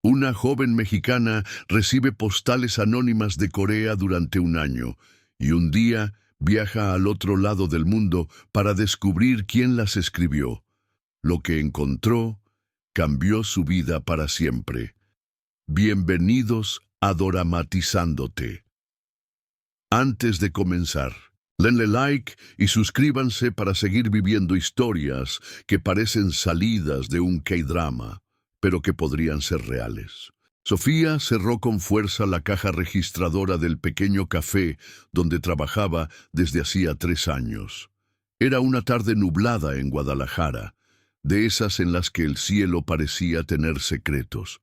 Una joven mexicana recibe postales anónimas de Corea durante un año y un día viaja al otro lado del mundo para descubrir quién las escribió. Lo que encontró cambió su vida para siempre. Bienvenidos a Doramatizándote. Antes de comenzar, denle like y suscríbanse para seguir viviendo historias que parecen salidas de un K-drama, pero que podrían ser reales. Sofía cerró con fuerza la caja registradora del pequeño café donde trabajaba desde hacía 3 años. Era una tarde nublada en Guadalajara, de esas en las que el cielo parecía tener secretos.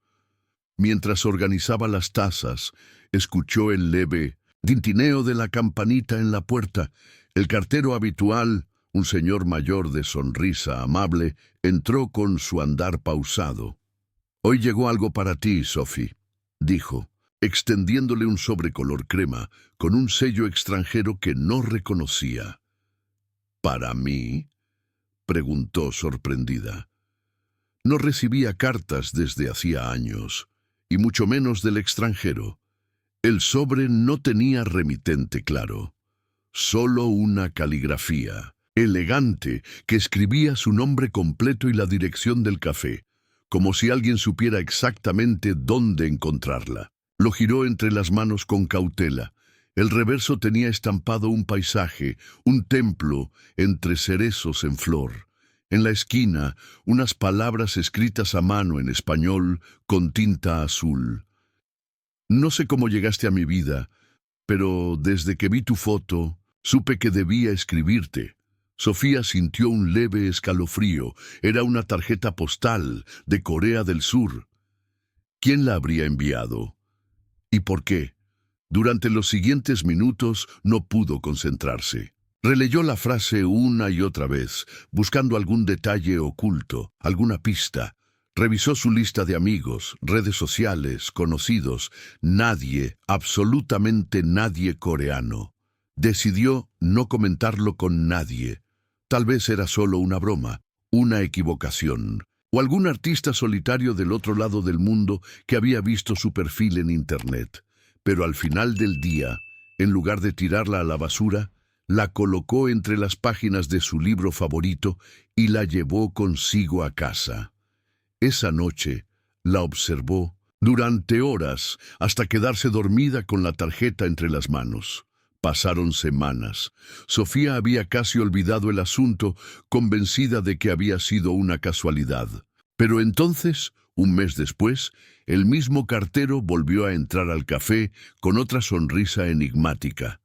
Mientras organizaba las tazas, escuchó el leve tintineo de la campanita en la puerta. El cartero habitual, un señor mayor de sonrisa amable, entró con su andar pausado. «Hoy llegó algo para ti, Sophie», dijo, extendiéndole un sobre color crema con un sello extranjero que no reconocía. «¿Para mí?», preguntó sorprendida. No recibía cartas desde hacía años, y mucho menos del extranjero. El sobre no tenía remitente claro, solo una caligrafía elegante que escribía su nombre completo y la dirección del café, como si alguien supiera exactamente dónde encontrarla. Lo giró entre las manos con cautela. El reverso tenía estampado un paisaje, un templo entre cerezos en flor. En la esquina, unas palabras escritas a mano en español con tinta azul. «No sé cómo llegaste a mi vida, pero desde que vi tu foto, supe que debía escribirte». Sofía sintió un leve escalofrío. Era una tarjeta postal de Corea del Sur. ¿Quién la habría enviado? ¿Y por qué? Durante los siguientes minutos no pudo concentrarse. Releyó la frase una y otra vez, buscando algún detalle oculto, alguna pista. Revisó su lista de amigos, redes sociales, conocidos. Nadie, absolutamente nadie coreano. Decidió no comentarlo con nadie. Tal vez era solo una broma, una equivocación, o algún artista solitario del otro lado del mundo que había visto su perfil en Internet. Pero al final del día, en lugar de tirarla a la basura, la colocó entre las páginas de su libro favorito y la llevó consigo a casa. Esa noche la observó durante horas hasta quedarse dormida con la tarjeta entre las manos. Pasaron semanas. Sofía había casi olvidado el asunto, convencida de que había sido una casualidad. Pero entonces, un mes después, el mismo cartero volvió a entrar al café con otra sonrisa enigmática.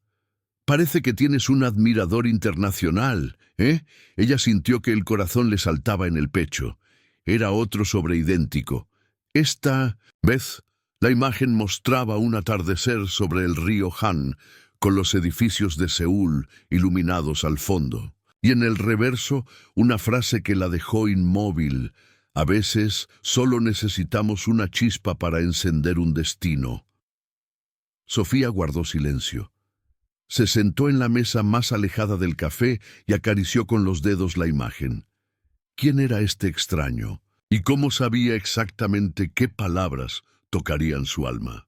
«Parece que tienes un admirador internacional, ¿eh?». Ella sintió que el corazón le saltaba en el pecho. Era otro sobre idéntico. Esta vez, la imagen mostraba un atardecer sobre el río Han, con los edificios de Seúl iluminados al fondo. Y en el reverso, una frase que la dejó inmóvil. «A veces solo necesitamos una chispa para encender un destino». Sofía guardó silencio. Se sentó en la mesa más alejada del café y acarició con los dedos la imagen. ¿Quién era este extraño? ¿Y cómo sabía exactamente qué palabras tocarían su alma?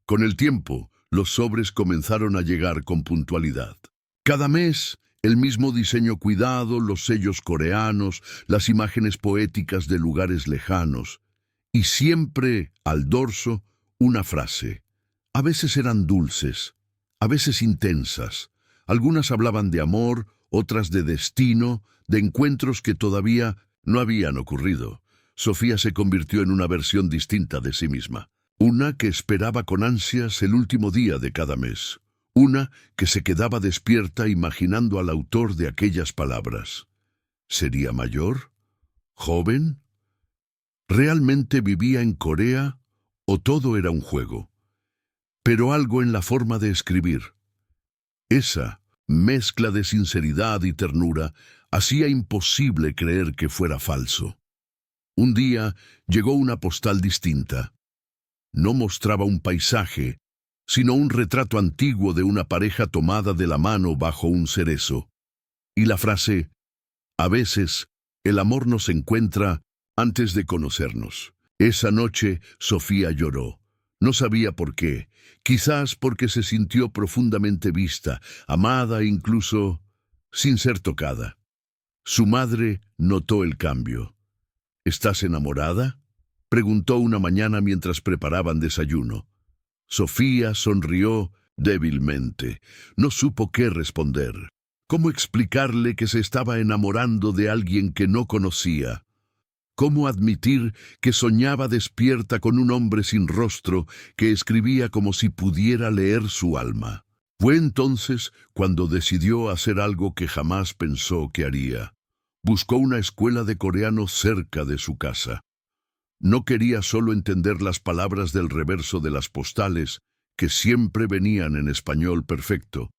Con el tiempo, los sobres comenzaron a llegar con puntualidad. Cada mes, el mismo diseño cuidado, los sellos coreanos, las imágenes poéticas de lugares lejanos. Y siempre, al dorso, una frase. A veces eran dulces, a veces intensas. Algunas hablaban de amor, otras de destino, de encuentros que todavía no habían ocurrido. Sofía se convirtió en una versión distinta de sí misma. Una que esperaba con ansias el último día de cada mes. Una que se quedaba despierta imaginando al autor de aquellas palabras. ¿Sería mayor? ¿Joven? ¿Realmente vivía en Corea o todo era un juego? Pero algo en la forma de escribir. Esa mezcla de sinceridad y ternura hacía imposible creer que fuera falso. Un día llegó una postal distinta. No mostraba un paisaje, sino un retrato antiguo de una pareja tomada de la mano bajo un cerezo. Y la frase, «A veces, el amor nos encuentra antes de conocernos». Esa noche Sofía lloró. No sabía por qué. Quizás porque se sintió profundamente vista, amada incluso sin ser tocada. Su madre notó el cambio. ¿Estás enamorada?, preguntó una mañana mientras preparaban desayuno. Sofía sonrió débilmente. No supo qué responder. ¿Cómo explicarle que se estaba enamorando de alguien que no conocía? ¿Cómo admitir que soñaba despierta con un hombre sin rostro que escribía como si pudiera leer su alma? Fue entonces cuando decidió hacer algo que jamás pensó que haría. Buscó una escuela de coreano cerca de su casa. No quería solo entender las palabras del reverso de las postales, que siempre venían en español perfecto,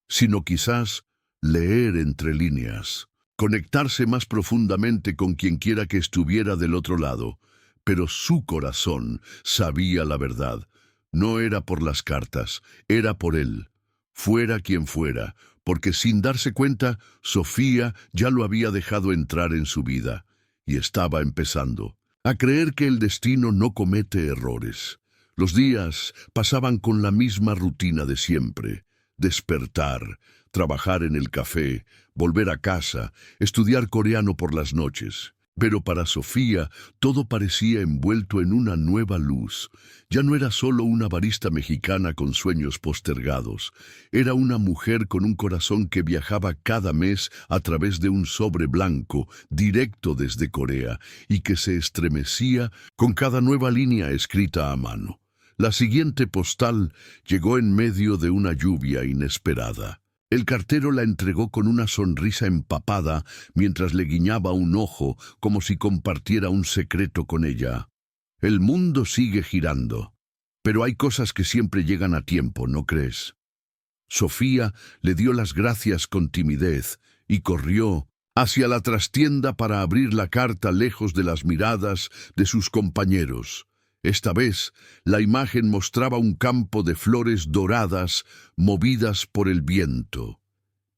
sino quizás leer entre líneas, conectarse más profundamente con quien quiera que estuviera del otro lado. Pero su corazón sabía la verdad. No era por las cartas, era por él. Fuera quien fuera, porque sin darse cuenta, Sofía ya lo había dejado entrar en su vida, y estaba empezando a creer que el destino no comete errores. Los días pasaban con la misma rutina de siempre: despertar, trabajar en el café, volver a casa, estudiar coreano por las noches. Pero para Sofía todo parecía envuelto en una nueva luz. Ya no era solo una barista mexicana con sueños postergados. Era una mujer con un corazón que viajaba cada mes a través de un sobre blanco, directo desde Corea, y que se estremecía con cada nueva línea escrita a mano. La siguiente postal llegó en medio de una lluvia inesperada. El cartero la entregó con una sonrisa empapada mientras le guiñaba un ojo como si compartiera un secreto con ella. El mundo sigue girando, pero hay cosas que siempre llegan a tiempo, ¿no crees? Sofía le dio las gracias con timidez y corrió hacia la trastienda para abrir la carta lejos de las miradas de sus compañeros. Esta vez, la imagen mostraba un campo de flores doradas movidas por el viento.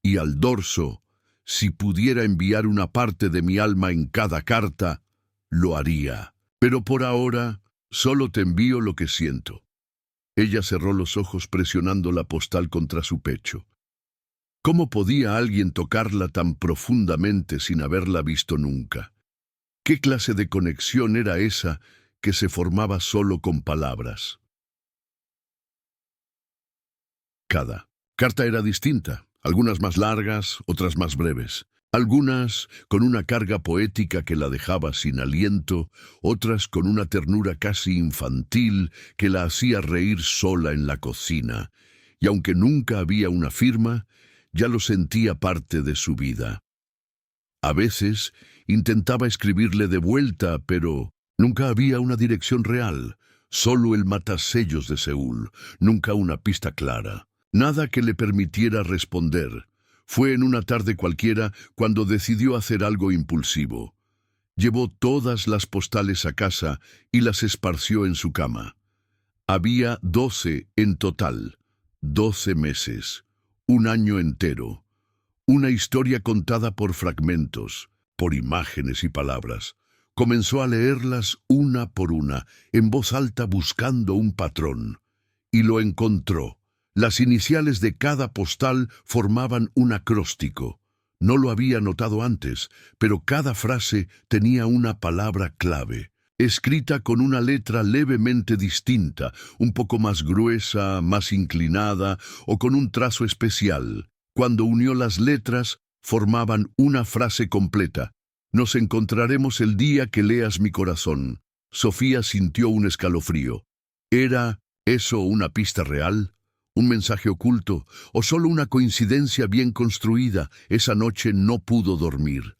Y al dorso: si pudiera enviar una parte de mi alma en cada carta, lo haría. Pero por ahora, solo te envío lo que siento. Ella cerró los ojos presionando la postal contra su pecho. ¿Cómo podía alguien tocarla tan profundamente sin haberla visto nunca? ¿Qué clase de conexión era esa que se formaba solo con palabras? Cada carta era distinta, algunas más largas, otras más breves. Algunas con una carga poética que la dejaba sin aliento, otras con una ternura casi infantil que la hacía reír sola en la cocina. Y aunque nunca había una firma, ya lo sentía parte de su vida. A veces intentaba escribirle de vuelta, pero nunca había una dirección real, solo el matasellos de Seúl, nunca una pista clara, nada que le permitiera responder. Fue en una tarde cualquiera cuando decidió hacer algo impulsivo. Llevó todas las postales a casa y las esparció en su cama. Había 12 en total, 12 meses, un año entero. Una historia contada por fragmentos, por imágenes y palabras. Comenzó a leerlas una por una, en voz alta buscando un patrón. Y lo encontró. Las iniciales de cada postal formaban un acróstico. No lo había notado antes, pero cada frase tenía una palabra clave, escrita con una letra levemente distinta, un poco más gruesa, más inclinada o con un trazo especial. Cuando unió las letras, formaban una frase completa. Nos encontraremos el día que leas mi corazón. Sofía sintió un escalofrío. ¿Era eso una pista real? ¿Un mensaje oculto? ¿O solo una coincidencia bien construida? Esa noche no pudo dormir.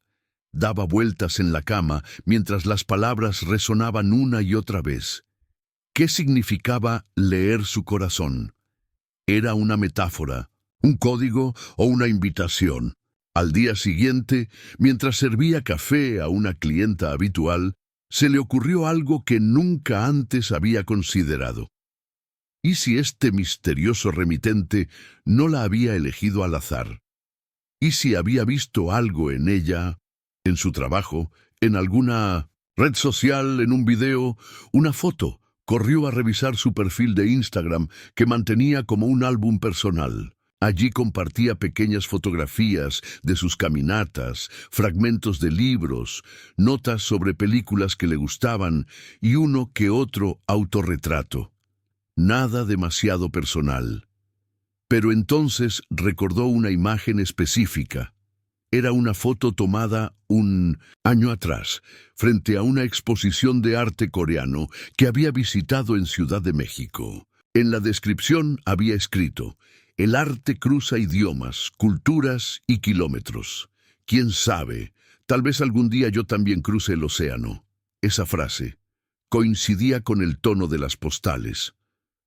Daba vueltas en la cama mientras las palabras resonaban una y otra vez. ¿Qué significaba leer su corazón? ¿Era una metáfora, un código o una invitación? Al día siguiente, mientras servía café a una clienta habitual, se le ocurrió algo que nunca antes había considerado. ¿Y si este misterioso remitente no la había elegido al azar? ¿Y si había visto algo en ella, en su trabajo, en alguna red social, en un video, una foto. Corrió a revisar su perfil de Instagram, que mantenía como un álbum personal. Allí compartía pequeñas fotografías de sus caminatas, fragmentos de libros, notas sobre películas que le gustaban y uno que otro autorretrato. Nada demasiado personal. Pero entonces recordó una imagen específica. Era una foto tomada un año atrás, frente a una exposición de arte coreano que había visitado en Ciudad de México. En la descripción había escrito: "El arte cruza idiomas, culturas y kilómetros. ¿Quién sabe? Tal vez algún día yo también cruce el océano". Esa frase coincidía con el tono de las postales.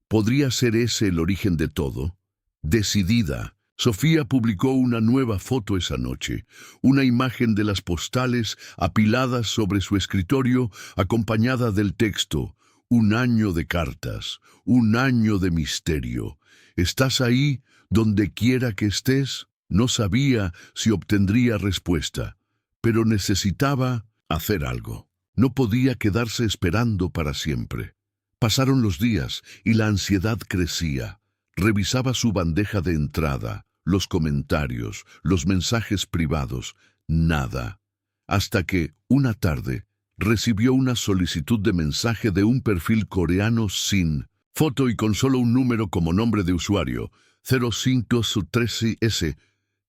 ¿Podría ser ese el origen de todo? Decidida, Sofía publicó una nueva foto esa noche, una imagen de las postales apiladas sobre su escritorio, acompañada del texto: "Un año de cartas, un año de misterio. ¿Estás ahí, donde quiera que estés?". No sabía si obtendría respuesta, pero necesitaba hacer algo. No podía quedarse esperando para siempre. Pasaron los días y la ansiedad crecía. Revisaba su bandeja de entrada, los comentarios, los mensajes privados, nada. Hasta que, una tarde, recibió una solicitud de mensaje de un perfil coreano sin foto y con solo un número como nombre de usuario, 0513S.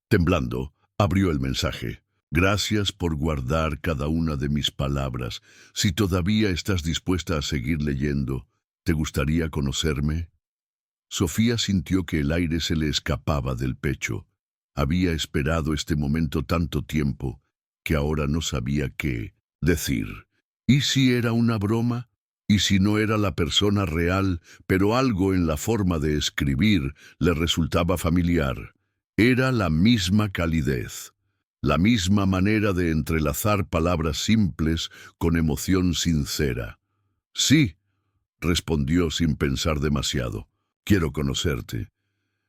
Temblando, abrió el mensaje. "Gracias por guardar cada una de mis palabras. Si todavía estás dispuesta a seguir leyendo, ¿te gustaría conocerme?". Sofía sintió que el aire se le escapaba del pecho. Había esperado este momento tanto tiempo que ahora no sabía qué decir. ¿Y si era una broma? ¿Y si no era la persona real, pero algo en la forma de escribir le resultaba familiar? Era la misma calidez, la misma manera de entrelazar palabras simples con emoción sincera. "Sí", respondió sin pensar demasiado. "Quiero conocerte".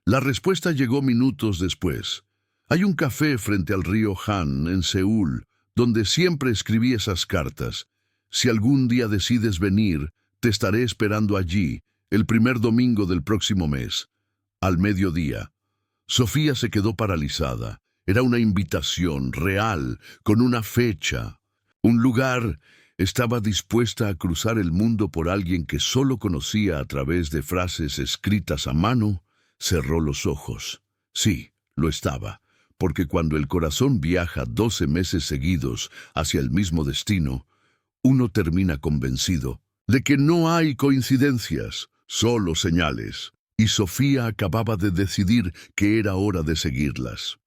La respuesta llegó minutos después. "Hay un café frente al río Han, en Seúl, donde siempre escribí esas cartas. Si algún día decides venir, te estaré esperando allí, el primer domingo del próximo mes, al mediodía". Sofía se quedó paralizada. Era una invitación real, con una fecha, un lugar. Estaba dispuesta a cruzar el mundo por alguien que solo conocía a través de frases escritas a mano. Cerró los ojos. Sí, lo estaba, porque cuando el corazón viaja 12 meses seguidos hacia el mismo destino, uno termina convencido de que no hay coincidencias, solo señales. Y Sofía acababa de decidir que era hora de seguirlas.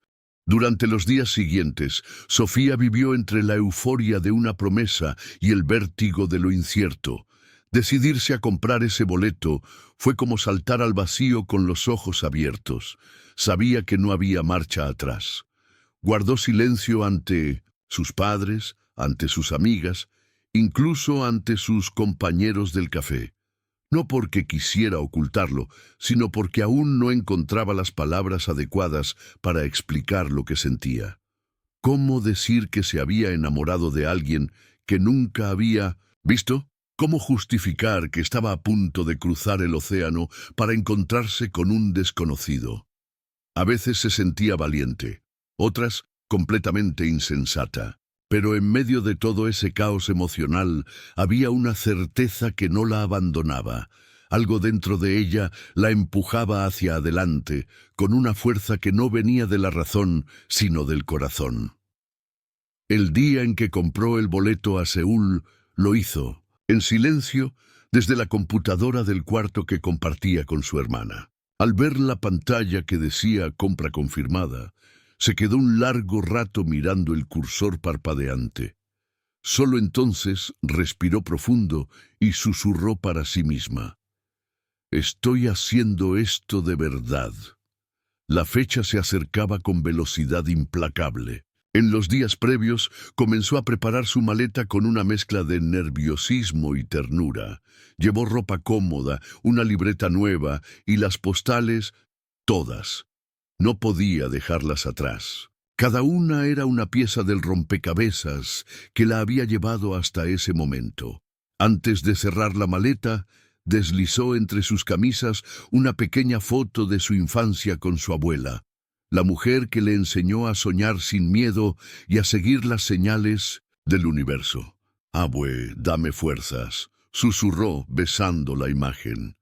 Durante los días siguientes, Sofía vivió entre la euforia de una promesa y el vértigo de lo incierto. Decidirse a comprar ese boleto fue como saltar al vacío con los ojos abiertos. Sabía que no había marcha atrás. Guardó silencio ante sus padres, ante sus amigas, incluso ante sus compañeros del café. No porque quisiera ocultarlo, sino porque aún no encontraba las palabras adecuadas para explicar lo que sentía. ¿Cómo decir que se había enamorado de alguien que nunca había visto? ¿Cómo justificar que estaba a punto de cruzar el océano para encontrarse con un desconocido? A veces se sentía valiente, otras completamente insensata. Pero en medio de todo ese caos emocional había una certeza que no la abandonaba. Algo dentro de ella la empujaba hacia adelante, con una fuerza que no venía de la razón, sino del corazón. El día en que compró el boleto a Seúl, lo hizo, en silencio, desde la computadora del cuarto que compartía con su hermana. Al ver la pantalla que decía "compra confirmada", se quedó un largo rato mirando el cursor parpadeante. Solo entonces respiró profundo y susurró para sí misma: "Estoy haciendo esto de verdad". La fecha se acercaba con velocidad implacable. En los días previos comenzó a preparar su maleta con una mezcla de nerviosismo y ternura. Llevó ropa cómoda, una libreta nueva y las postales, todas. No podía dejarlas atrás. Cada una era una pieza del rompecabezas que la había llevado hasta ese momento. Antes de cerrar la maleta, deslizó entre sus camisas una pequeña foto de su infancia con su abuela, la mujer que le enseñó a soñar sin miedo y a seguir las señales del universo. «Abue, dame fuerzas», susurró besando la imagen.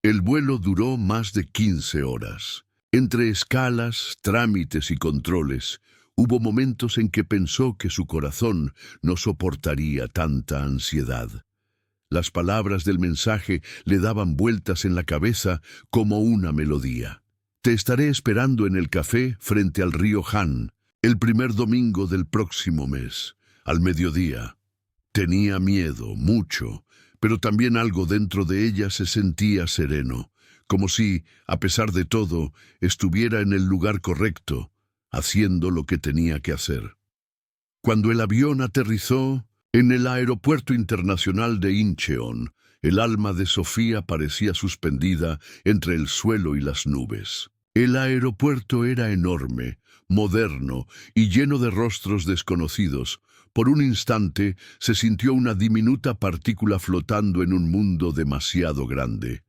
El vuelo duró más de 15 horas. Entre escalas, trámites y controles, hubo momentos en que pensó que su corazón no soportaría tanta ansiedad. Las palabras del mensaje le daban vueltas en la cabeza como una melodía. «Te estaré esperando en el café frente al río Han, el primer domingo del próximo mes, al mediodía». Tenía miedo, mucho, pero también algo dentro de ella se sentía sereno, como si, a pesar de todo, estuviera en el lugar correcto, haciendo lo que tenía que hacer. Cuando el avión aterrizó en el aeropuerto internacional de Incheon, el alma de Sofía parecía suspendida entre el suelo y las nubes. El aeropuerto era enorme, moderno y lleno de rostros desconocidos. Por un instante se sintió una diminuta partícula flotando en un mundo demasiado grande.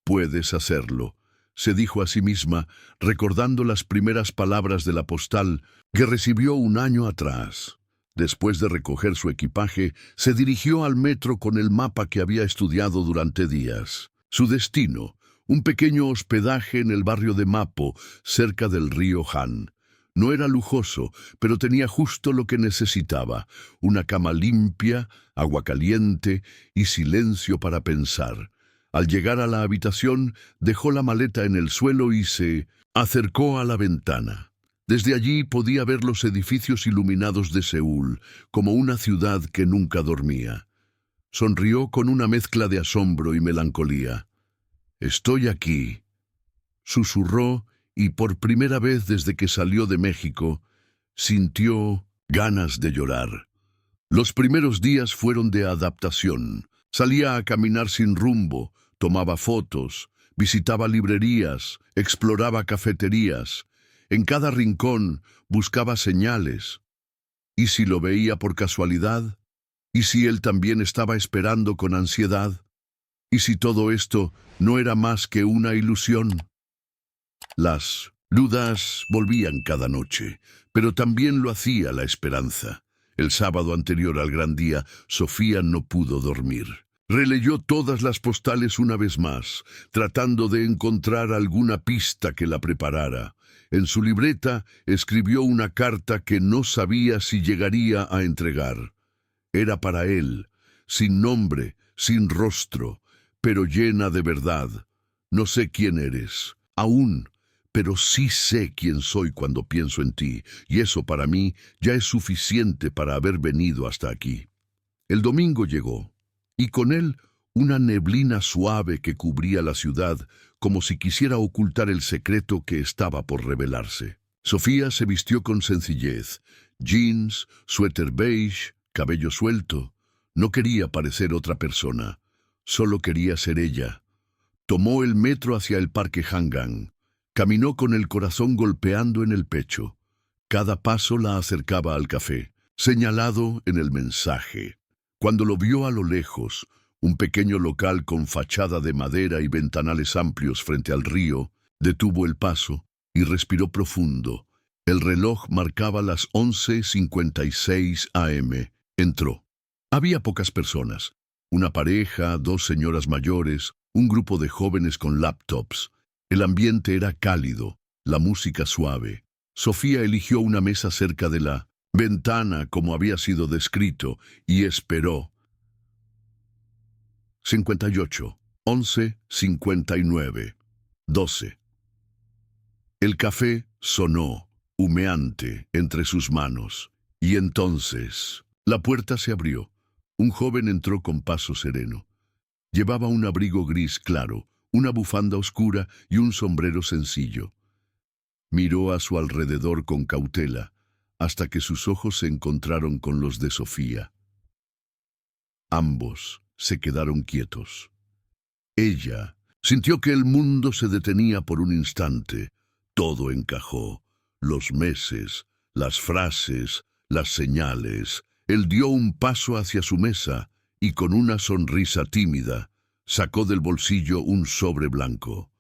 «Puedes hacerlo», se dijo a sí misma, recordando las primeras palabras de la postal que recibió un año atrás. Después de recoger su equipaje, se dirigió al metro con el mapa que había estudiado durante días. Su destino, un pequeño hospedaje en el barrio de Mapo, cerca del río Han. No era lujoso, pero tenía justo lo que necesitaba: una cama limpia, agua caliente y silencio para pensar. Al llegar a la habitación, dejó la maleta en el suelo y se acercó a la ventana. Desde allí podía ver los edificios iluminados de Seúl, como una ciudad que nunca dormía. Sonrió con una mezcla de asombro y melancolía. «Estoy aquí», susurró, y por primera vez desde que salió de México, sintió ganas de llorar. Los primeros días fueron de adaptación. Salía a caminar sin rumbo, tomaba fotos, visitaba librerías, exploraba cafeterías. En cada rincón buscaba señales. ¿Y si lo veía por casualidad? ¿Y si él también estaba esperando con ansiedad? ¿Y si todo esto no era más que una ilusión? Las dudas volvían cada noche, pero también lo hacía la esperanza. El sábado anterior al gran día, Sofía no pudo dormir. Releyó todas las postales una vez más, tratando de encontrar alguna pista que la preparara. En su libreta escribió una carta que no sabía si llegaría a entregar. Era para él, sin nombre, sin rostro, pero llena de verdad. «No sé quién eres, aún, pero sí sé quién soy cuando pienso en ti, y eso para mí ya es suficiente para haber venido hasta aquí». El domingo llegó, y con él una neblina suave que cubría la ciudad, como si quisiera ocultar el secreto que estaba por revelarse. Sofía se vistió con sencillez: jeans, suéter beige, cabello suelto. No quería parecer otra persona, solo quería ser ella. Tomó el metro hacia el parque Hangang. Caminó con el corazón golpeando en el pecho. Cada paso la acercaba al café, señalado en el mensaje. Cuando lo vio a lo lejos, un pequeño local con fachada de madera y ventanales amplios frente al río, detuvo el paso y respiró profundo. El reloj marcaba las 11:56 am. Entró. Había pocas personas. Una pareja, dos señoras mayores, un grupo de jóvenes con laptops. El ambiente era cálido, la música suave. Sofía eligió una mesa cerca de la ventana como había sido descrito y esperó. 58, 11, 59, 12. El café sonó, humeante, entre sus manos. Y entonces la puerta se abrió. Un joven entró con paso sereno. Llevaba un abrigo gris claro, una bufanda oscura y un sombrero sencillo. Miró a su alrededor con cautela, hasta que sus ojos se encontraron con los de Sofía. Ambos se quedaron quietos. Ella sintió que el mundo se detenía por un instante. Todo encajó: los meses, las frases, las señales. Él dio un paso hacia su mesa y con una sonrisa tímida sacó del bolsillo un sobre blanco.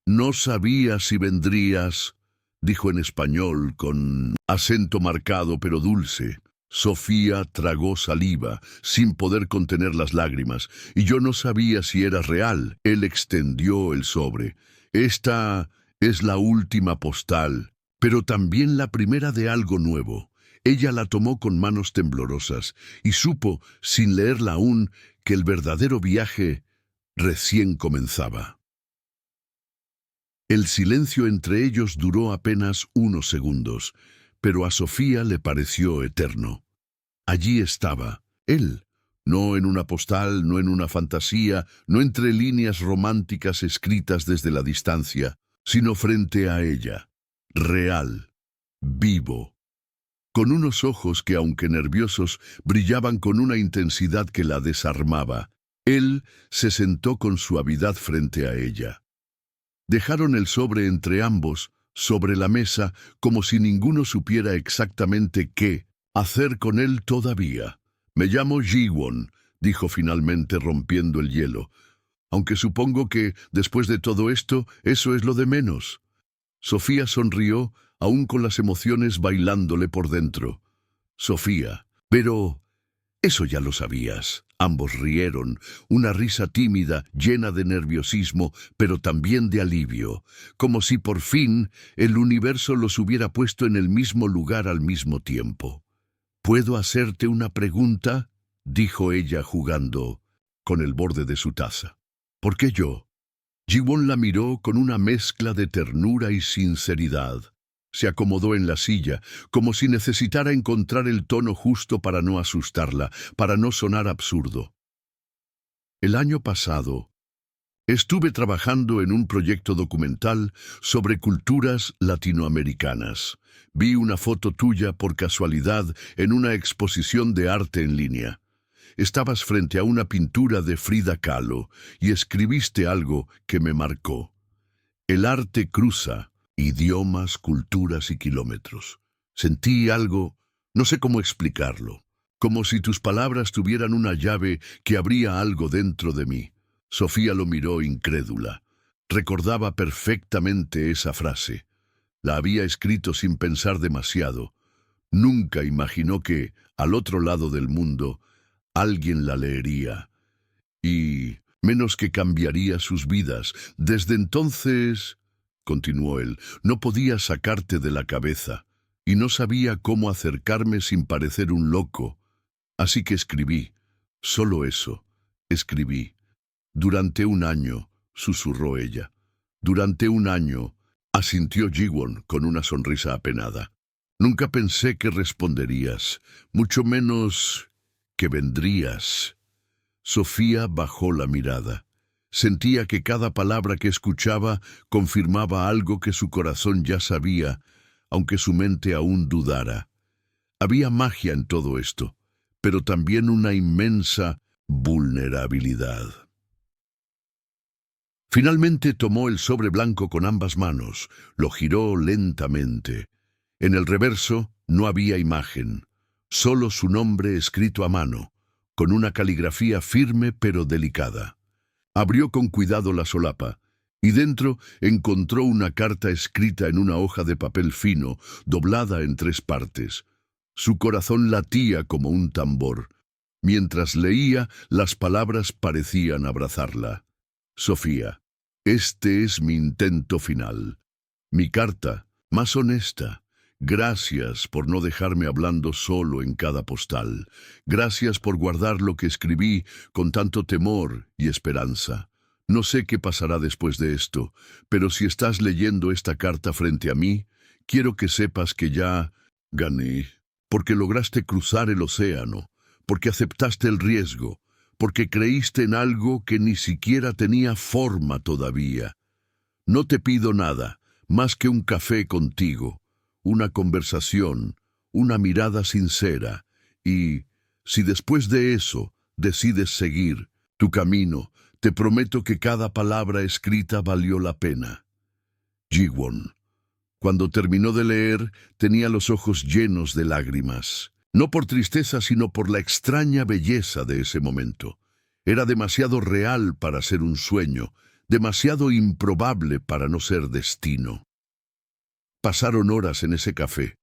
«No sabía si vendrías», dijo en español con acento marcado pero dulce. Sofía tragó saliva, sin poder contener las lágrimas, y yo no sabía si era real. Él extendió el sobre. «Esta es la última postal, pero también la primera de algo nuevo». Ella la tomó con manos temblorosas y supo, sin leerla aún, que el verdadero viaje recién comenzaba. El silencio entre ellos duró apenas unos segundos, pero a Sofía le pareció eterno. Allí estaba, él, no en una postal, no en una fantasía, no entre líneas románticas escritas desde la distancia, sino frente a ella, real, vivo, con unos ojos que, aunque nerviosos, brillaban con una intensidad que la desarmaba. Él se sentó con suavidad frente a ella. Dejaron el sobre entre ambos, sobre la mesa, como si ninguno supiera exactamente qué hacer con él todavía. «Me llamo Ji-won», dijo finalmente rompiendo el hielo, «aunque supongo que, después de todo esto, eso es lo de menos». Sofía sonrió, aún con las emociones bailándole por dentro. «Sofía, pero eso ya lo sabías». Ambos rieron, una risa tímida, llena de nerviosismo, pero también de alivio, como si por fin el universo los hubiera puesto en el mismo lugar al mismo tiempo. «¿Puedo hacerte una pregunta?», dijo ella jugando con el borde de su taza. «¿Por qué yo?». Ji-won la miró con una mezcla de ternura y sinceridad. Se acomodó en la silla, como si necesitara encontrar el tono justo para no asustarla, para no sonar absurdo. «El año pasado estuve trabajando en un proyecto documental sobre culturas latinoamericanas. Vi una foto tuya por casualidad en una exposición de arte en línea. Estabas frente a una pintura de Frida Kahlo y escribiste algo que me marcó. El arte cruza idiomas, culturas y kilómetros. Sentí algo, no sé cómo explicarlo, como si tus palabras tuvieran una llave que abría algo dentro de mí». Sofía lo miró incrédula. Recordaba perfectamente esa frase. La había escrito sin pensar demasiado. Nunca imaginó que, al otro lado del mundo, alguien la leería. Y menos que cambiaría sus vidas. Desde entonces, continuó él, no podía sacarte de la cabeza, y no sabía cómo acercarme sin parecer un loco. Así que escribí, solo eso, escribí. «Durante un año», susurró ella. «Durante un año», asintió Ji-won con una sonrisa apenada. «Nunca pensé que responderías, mucho menos que vendrías». Sofía bajó la mirada. Sentía que cada palabra que escuchaba confirmaba algo que su corazón ya sabía, aunque su mente aún dudara. Había magia en todo esto, pero también una inmensa vulnerabilidad. Finalmente tomó el sobre blanco con ambas manos, lo giró lentamente. En el reverso no había imagen, solo su nombre escrito a mano, con una caligrafía firme pero delicada. Abrió con cuidado la solapa, y dentro encontró una carta escrita en una hoja de papel fino, doblada en 3 partes. Su corazón latía como un tambor. Mientras leía, las palabras parecían abrazarla. «Sofía, este es mi intento final. Mi carta, más honesta. Gracias por no dejarme hablando solo en cada postal. Gracias por guardar lo que escribí con tanto temor y esperanza. No sé qué pasará después de esto, pero si estás leyendo esta carta frente a mí, quiero que sepas que ya gané, porque lograste cruzar el océano, porque aceptaste el riesgo, porque creíste en algo que ni siquiera tenía forma todavía. No te pido nada, más que un café contigo, una conversación, una mirada sincera, y, si después de eso decides seguir tu camino, te prometo que cada palabra escrita valió la pena. Ji-won». Cuando terminó de leer, tenía los ojos llenos de lágrimas. No por tristeza, sino por la extraña belleza de ese momento. Era demasiado real para ser un sueño, demasiado improbable para no ser destino. Pasaron horas en ese café.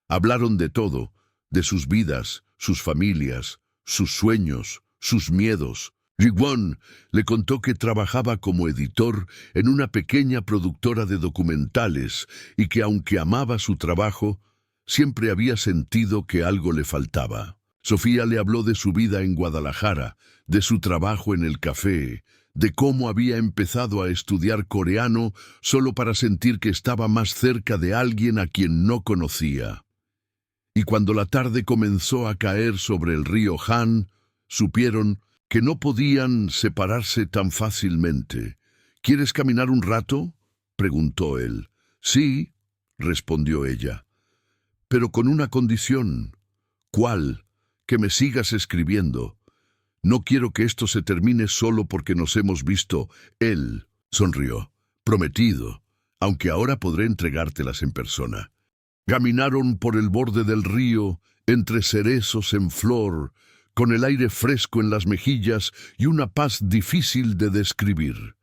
Hablaron de todo, de sus vidas, sus familias, sus sueños, sus miedos. Ji-won le contó que trabajaba como editor en una pequeña productora de documentales y que aunque amaba su trabajo, siempre había sentido que algo le faltaba. Sofía le habló de su vida en Guadalajara, de su trabajo en el café, de cómo había empezado a estudiar coreano solo para sentir que estaba más cerca de alguien a quien no conocía. Y cuando la tarde comenzó a caer sobre el río Han, supieron que no podían separarse tan fácilmente. ¿Quieres caminar un rato?, preguntó él. Sí, respondió ella, pero con una condición. ¿Cuál? Que me sigas escribiendo. No quiero que esto se termine solo porque nos hemos visto. Él sonrió. Prometido, aunque ahora podré entregártelas en persona. Caminaron por el borde del río, entre cerezos en flor, con el aire fresco en las mejillas y una paz difícil de describir.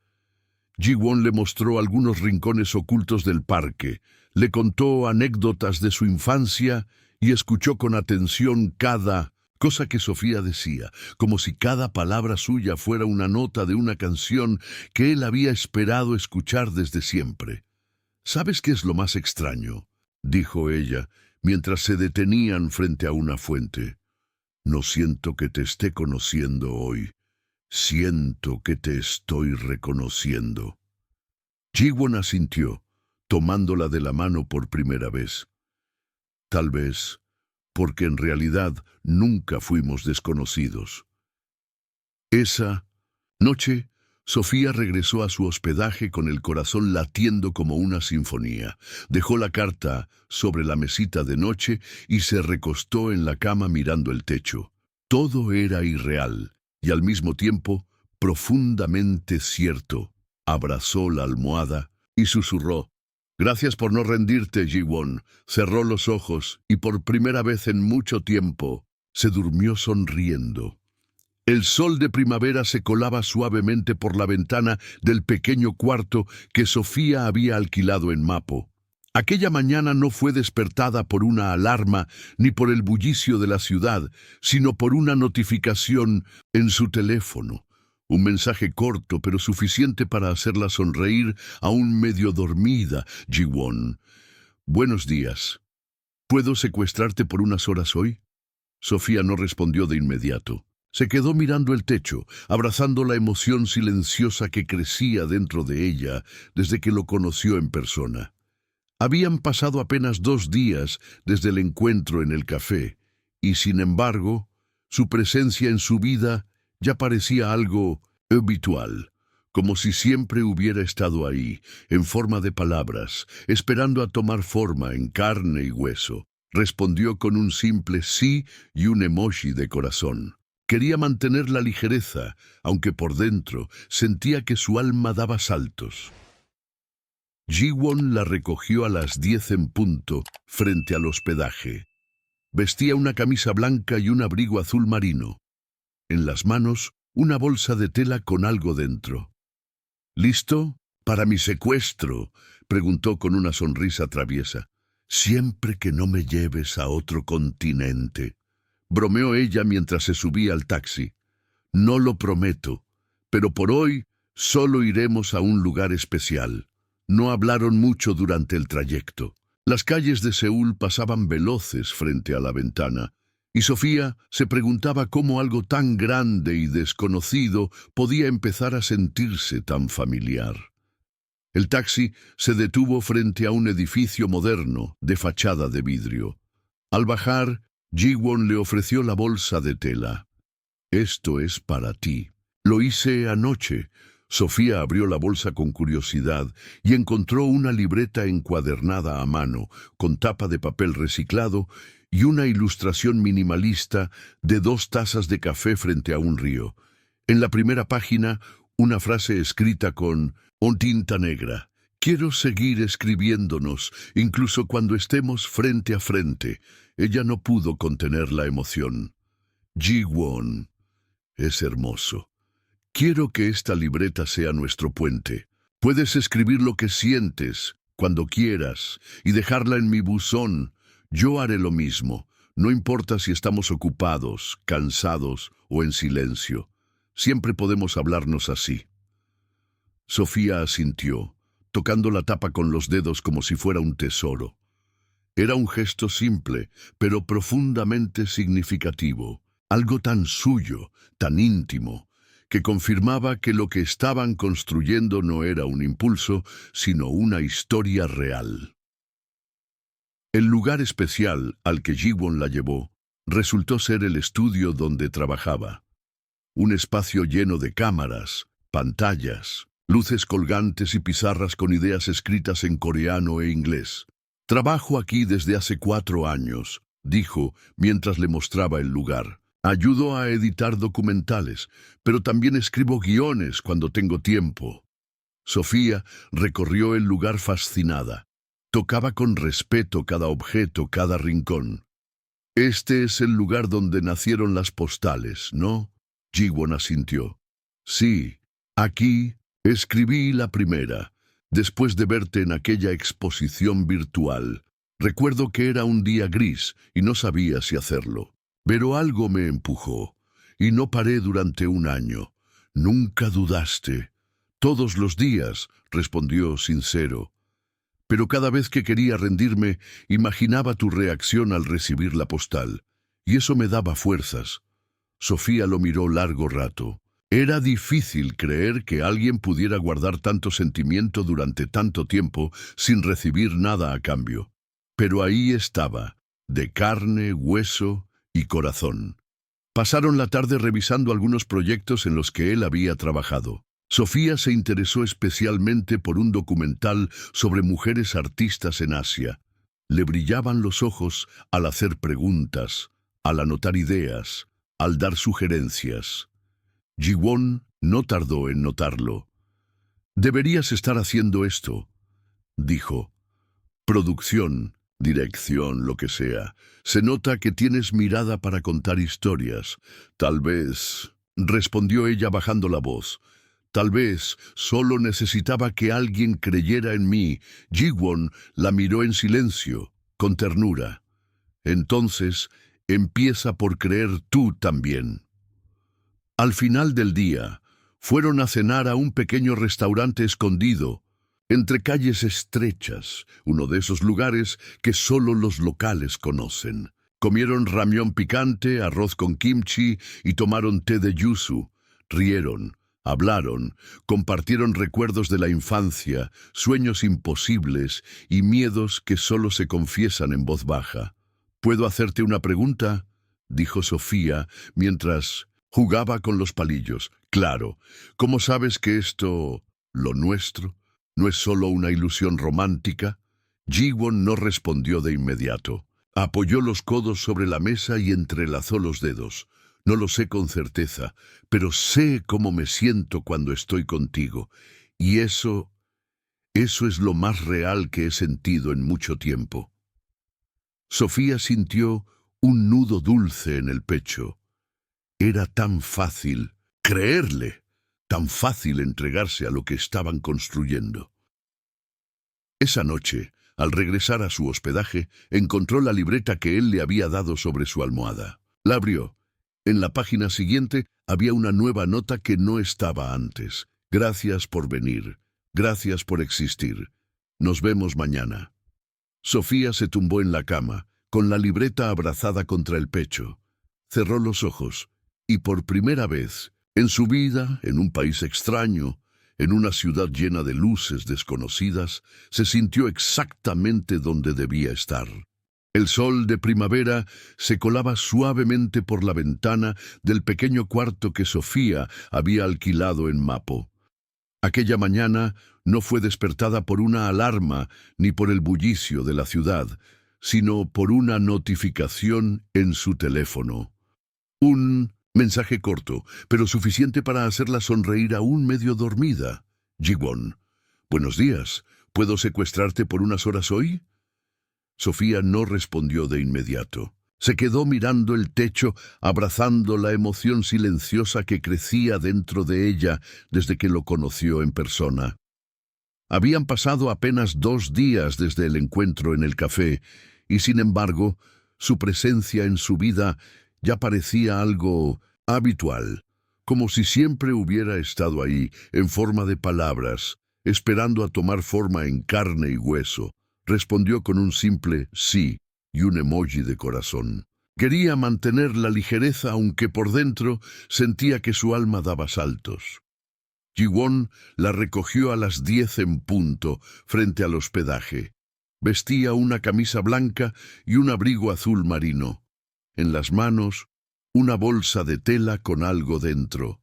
Ji-won le mostró algunos rincones ocultos del parque, le contó anécdotas de su infancia y escuchó con atención cada cosa que Sofía decía, como si cada palabra suya fuera una nota de una canción que él había esperado escuchar desde siempre. ¿Sabes qué es lo más extraño?, dijo ella, mientras se detenían frente a una fuente. No siento que te esté conociendo hoy. Siento que te estoy reconociendo. Ji-won asintió, tomándola de la mano por primera vez. Tal vez porque en realidad nunca fuimos desconocidos. Esa noche, Sofía regresó a su hospedaje con el corazón latiendo como una sinfonía. Dejó la carta sobre la mesita de noche y se recostó en la cama mirando el techo. Todo era irreal y al mismo tiempo profundamente cierto. Abrazó la almohada y susurró: «Gracias por no rendirte, Ji-won». Cerró los ojos y por primera vez en mucho tiempo se durmió sonriendo. El sol de primavera se colaba suavemente por la ventana del pequeño cuarto que Sofía había alquilado en Mapo. Aquella mañana no fue despertada por una alarma ni por el bullicio de la ciudad, sino por una notificación en su teléfono. Un mensaje corto, pero suficiente para hacerla sonreír, aún medio dormida. Ji-won: «Buenos días. ¿Puedo secuestrarte por unas horas hoy?». Sofía no respondió de inmediato. Se quedó mirando el techo, abrazando la emoción silenciosa que crecía dentro de ella desde que lo conoció en persona. Habían pasado apenas 2 días desde el encuentro en el café, y sin embargo, su presencia en su vida ya parecía algo habitual, como si siempre hubiera estado ahí, en forma de palabras, esperando a tomar forma en carne y hueso. Respondió con un simple sí y un emoji de corazón. Quería mantener la ligereza, aunque por dentro sentía que su alma daba saltos. Ji-won la recogió a las 10 en punto, frente al hospedaje. Vestía una camisa blanca y un abrigo azul marino. En las manos, una bolsa de tela con algo dentro. «¿Listo para mi secuestro?», preguntó con una sonrisa traviesa. «Siempre que no me lleves a otro continente», bromeó ella mientras se subía al taxi. «No lo prometo, pero por hoy solo iremos a un lugar especial». No hablaron mucho durante el trayecto. Las calles de Seúl pasaban veloces frente a la ventana, y Sofía se preguntaba cómo algo tan grande y desconocido podía empezar a sentirse tan familiar. El taxi se detuvo frente a un edificio moderno de fachada de vidrio. Al bajar, Ji-won le ofreció la bolsa de tela. «Esto es para ti. Lo hice anoche». Sofía abrió la bolsa con curiosidad y encontró una libreta encuadernada a mano, con tapa de papel reciclado y una ilustración minimalista de 2 tazas de café frente a un río. En la primera página, una frase escrita con tinta negra: Quiero seguir escribiéndonos, incluso cuando estemos frente a frente. Ella no pudo contener la emoción. Ji-won, es hermoso. Quiero que esta libreta sea nuestro puente. Puedes escribir lo que sientes, cuando quieras, y dejarla en mi buzón. Yo haré lo mismo. No importa si estamos ocupados, cansados o en silencio. Siempre podemos hablarnos así. Sofía asintió, tocando la tapa con los dedos como si fuera un tesoro. Era un gesto simple, pero profundamente significativo. Algo tan suyo, tan íntimo, que confirmaba que lo que estaban construyendo no era un impulso, sino una historia real. El lugar especial al que Ji-won la llevó resultó ser el estudio donde trabajaba. Un espacio lleno de cámaras, pantallas, luces colgantes y pizarras con ideas escritas en coreano e inglés. Trabajo aquí desde hace 4 años, dijo mientras le mostraba el lugar. Ayudo a editar documentales, pero también escribo guiones cuando tengo tiempo. Sofía recorrió el lugar fascinada. Tocaba con respeto cada objeto, cada rincón. Este es el lugar donde nacieron las postales, ¿no? Ji-won asintió. Sí, aquí escribí la primera, después de verte en aquella exposición virtual. Recuerdo que era un día gris y no sabía si hacerlo. Pero algo me empujó, y no paré durante 1 año. Nunca dudaste. Todos los días, respondió sincero. Pero cada vez que quería rendirme, imaginaba tu reacción al recibir la postal, y eso me daba fuerzas. Sofía lo miró largo rato. Era difícil creer que alguien pudiera guardar tanto sentimiento durante tanto tiempo sin recibir nada a cambio. Pero ahí estaba, de carne, hueso y corazón. Pasaron la tarde revisando algunos proyectos en los que él había trabajado. Sofía se interesó especialmente por un documental sobre mujeres artistas en Asia. Le brillaban los ojos al hacer preguntas, al anotar ideas, al dar sugerencias. Ji-won no tardó en notarlo. «Deberías estar haciendo esto», dijo. «Producción, dirección, lo que sea. Se nota que tienes mirada para contar historias. Tal vez», respondió ella bajando la voz. «Tal vez solo necesitaba que alguien creyera en mí». Ji-won la miró en silencio, con ternura. «Entonces, empieza por creer tú también». Al final del día, fueron a cenar a un pequeño restaurante escondido, entre calles estrechas, uno de esos lugares que solo los locales conocen. Comieron ramyón picante, arroz con kimchi y tomaron té de yuzu. Rieron, hablaron, compartieron recuerdos de la infancia, sueños imposibles y miedos que solo se confiesan en voz baja. «¿Puedo hacerte una pregunta?», dijo Sofía mientras jugaba con los palillos. «Claro. ¿Cómo sabes que esto, lo nuestro, no es solo una ilusión romántica?» Ji-won no respondió de inmediato. Apoyó los codos sobre la mesa y entrelazó los dedos. «No lo sé con certeza, pero sé cómo me siento cuando estoy contigo. Y eso es lo más real que he sentido en mucho tiempo». Sofía sintió un nudo dulce en el pecho. Era tan fácil creerle, tan fácil entregarse a lo que estaban construyendo. Esa noche, al regresar a su hospedaje, encontró la libreta que él le había dado sobre su almohada. La abrió. En la página siguiente había una nueva nota que no estaba antes. «Gracias por venir. Gracias por existir. Nos vemos mañana». Sofía se tumbó en la cama, con la libreta abrazada contra el pecho. Cerró los ojos, y por primera vez, en su vida, en un país extraño, en una ciudad llena de luces desconocidas, se sintió exactamente donde debía estar. El sol de primavera se colaba suavemente por la ventana del pequeño cuarto que Sofía había alquilado en Mapo. Aquella mañana no fue despertada por una alarma ni por el bullicio de la ciudad, sino por una notificación en su teléfono. Un mensaje corto, pero suficiente para hacerla sonreír aún medio dormida. «Ji-won, buenos días. ¿Puedo secuestrarte por unas horas hoy? Sofía no respondió de inmediato. Se quedó mirando el techo, abrazando la emoción silenciosa que crecía dentro de ella desde que lo conoció en persona. Habían pasado apenas 2 días desde el encuentro en el café, y sin embargo, su presencia en su vida ya parecía algo habitual, como si siempre hubiera estado ahí, en forma de palabras, esperando a tomar forma en carne y hueso. Respondió con un simple sí y un emoji de corazón. Quería mantener la ligereza, aunque por dentro sentía que su alma daba saltos. Ji-won la recogió a las 10 en punto, frente al hospedaje. Vestía una camisa blanca y un abrigo azul marino. En las manos, una bolsa de tela con algo dentro.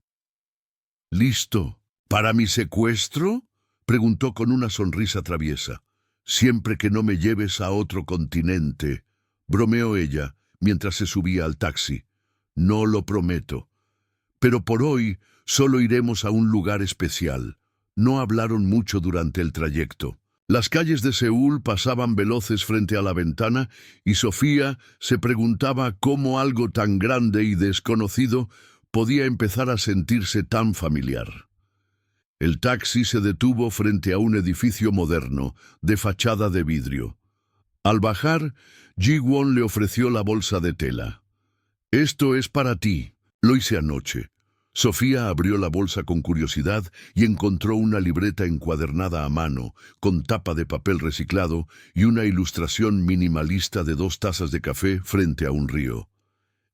¿Listo para mi secuestro?, preguntó con una sonrisa traviesa. Siempre que no me lleves a otro continente, bromeó ella mientras se subía al taxi. No lo prometo. Pero por hoy solo iremos a un lugar especial. No hablaron mucho durante el trayecto. Las calles de Seúl pasaban veloces frente a la ventana y Sofía se preguntaba cómo algo tan grande y desconocido podía empezar a sentirse tan familiar. El taxi se detuvo frente a un edificio moderno, de fachada de vidrio. Al bajar, Ji-won le ofreció la bolsa de tela. «Esto es para ti. Lo hice anoche». Sofía abrió la bolsa con curiosidad y encontró una libreta encuadernada a mano, con tapa de papel reciclado y una ilustración minimalista de 2 tazas de café frente a un río.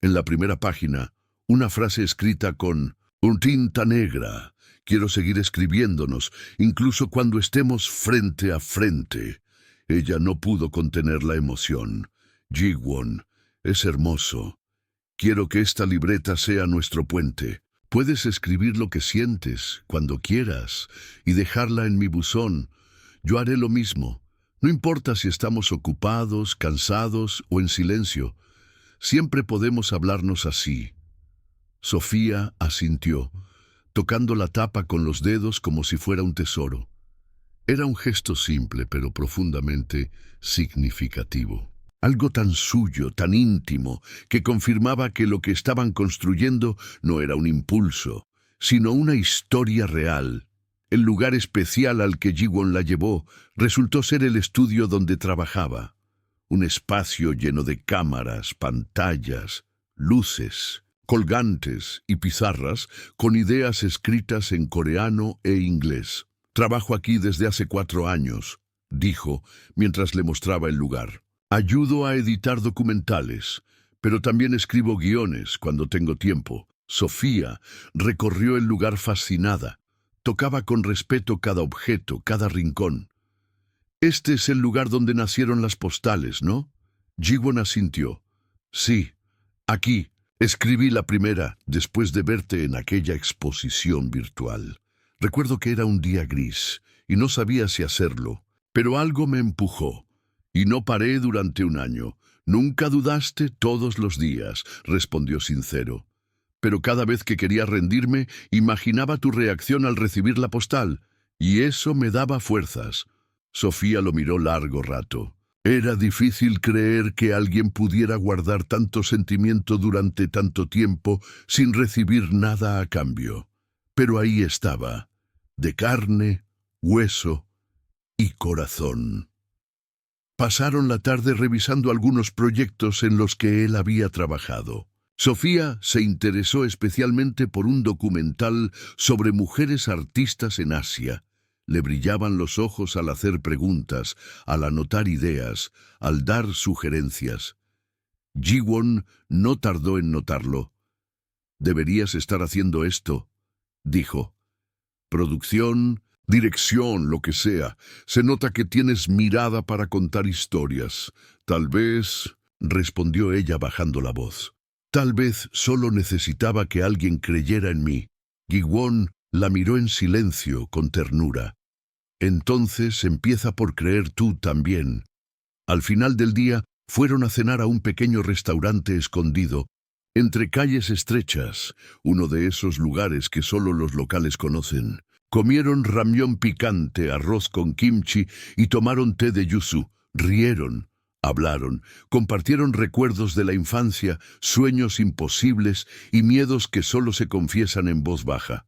En la primera página, una frase escrita con tinta negra. «Quiero seguir escribiéndonos, incluso cuando estemos frente a frente». Ella no pudo contener la emoción. «Ji-won, es hermoso. Quiero que esta libreta sea nuestro puente. Puedes escribir lo que sientes, cuando quieras, y dejarla en mi buzón. Yo haré lo mismo. No importa si estamos ocupados, cansados o en silencio. Siempre podemos hablarnos así». Sofía asintió, tocando la tapa con los dedos como si fuera un tesoro. Era un gesto simple, pero profundamente significativo. Algo tan suyo, tan íntimo, que confirmaba que lo que estaban construyendo no era un impulso, sino una historia real. El lugar especial al que Ji-won la llevó resultó ser el estudio donde trabajaba. Un espacio lleno de cámaras, pantallas, luces, colgantes y pizarras con ideas escritas en coreano e inglés. «Trabajo aquí desde hace 4 años», dijo mientras le mostraba el lugar. «Ayudo a editar documentales, pero también escribo guiones cuando tengo tiempo». Sofía recorrió el lugar fascinada. Tocaba con respeto cada objeto, cada rincón. «Este es el lugar donde nacieron las postales, ¿no?». Ji-won asintió. «Sí, aquí. Escribí la primera después de verte en aquella exposición virtual. Recuerdo que era un día gris y no sabía si hacerlo, pero algo me empujó. Y no paré durante 1 año. Nunca dudaste todos los días», respondió sincero. «Pero cada vez que quería rendirme, imaginaba tu reacción al recibir la postal, y eso me daba fuerzas». Sofía lo miró largo rato. Era difícil creer que alguien pudiera guardar tanto sentimiento durante tanto tiempo sin recibir nada a cambio. Pero ahí estaba, de carne, hueso y corazón. Pasaron la tarde revisando algunos proyectos en los que él había trabajado. Sofía se interesó especialmente por un documental sobre mujeres artistas en Asia. Le brillaban los ojos al hacer preguntas, al anotar ideas, al dar sugerencias. Ji-won no tardó en notarlo. «Deberías estar haciendo esto», dijo. «Producción, dirección, lo que sea. Se nota que tienes mirada para contar historias. Tal vez», respondió ella bajando la voz. «Tal vez solo necesitaba que alguien creyera en mí». Ji-won la miró en silencio, con ternura. «Entonces empieza por creer tú también». Al final del día, fueron a cenar a un pequeño restaurante escondido, entre calles estrechas, uno de esos lugares que solo los locales conocen. Comieron ramyón picante, arroz con kimchi y tomaron té de yuzu. Rieron, hablaron, compartieron recuerdos de la infancia, sueños imposibles y miedos que solo se confiesan en voz baja.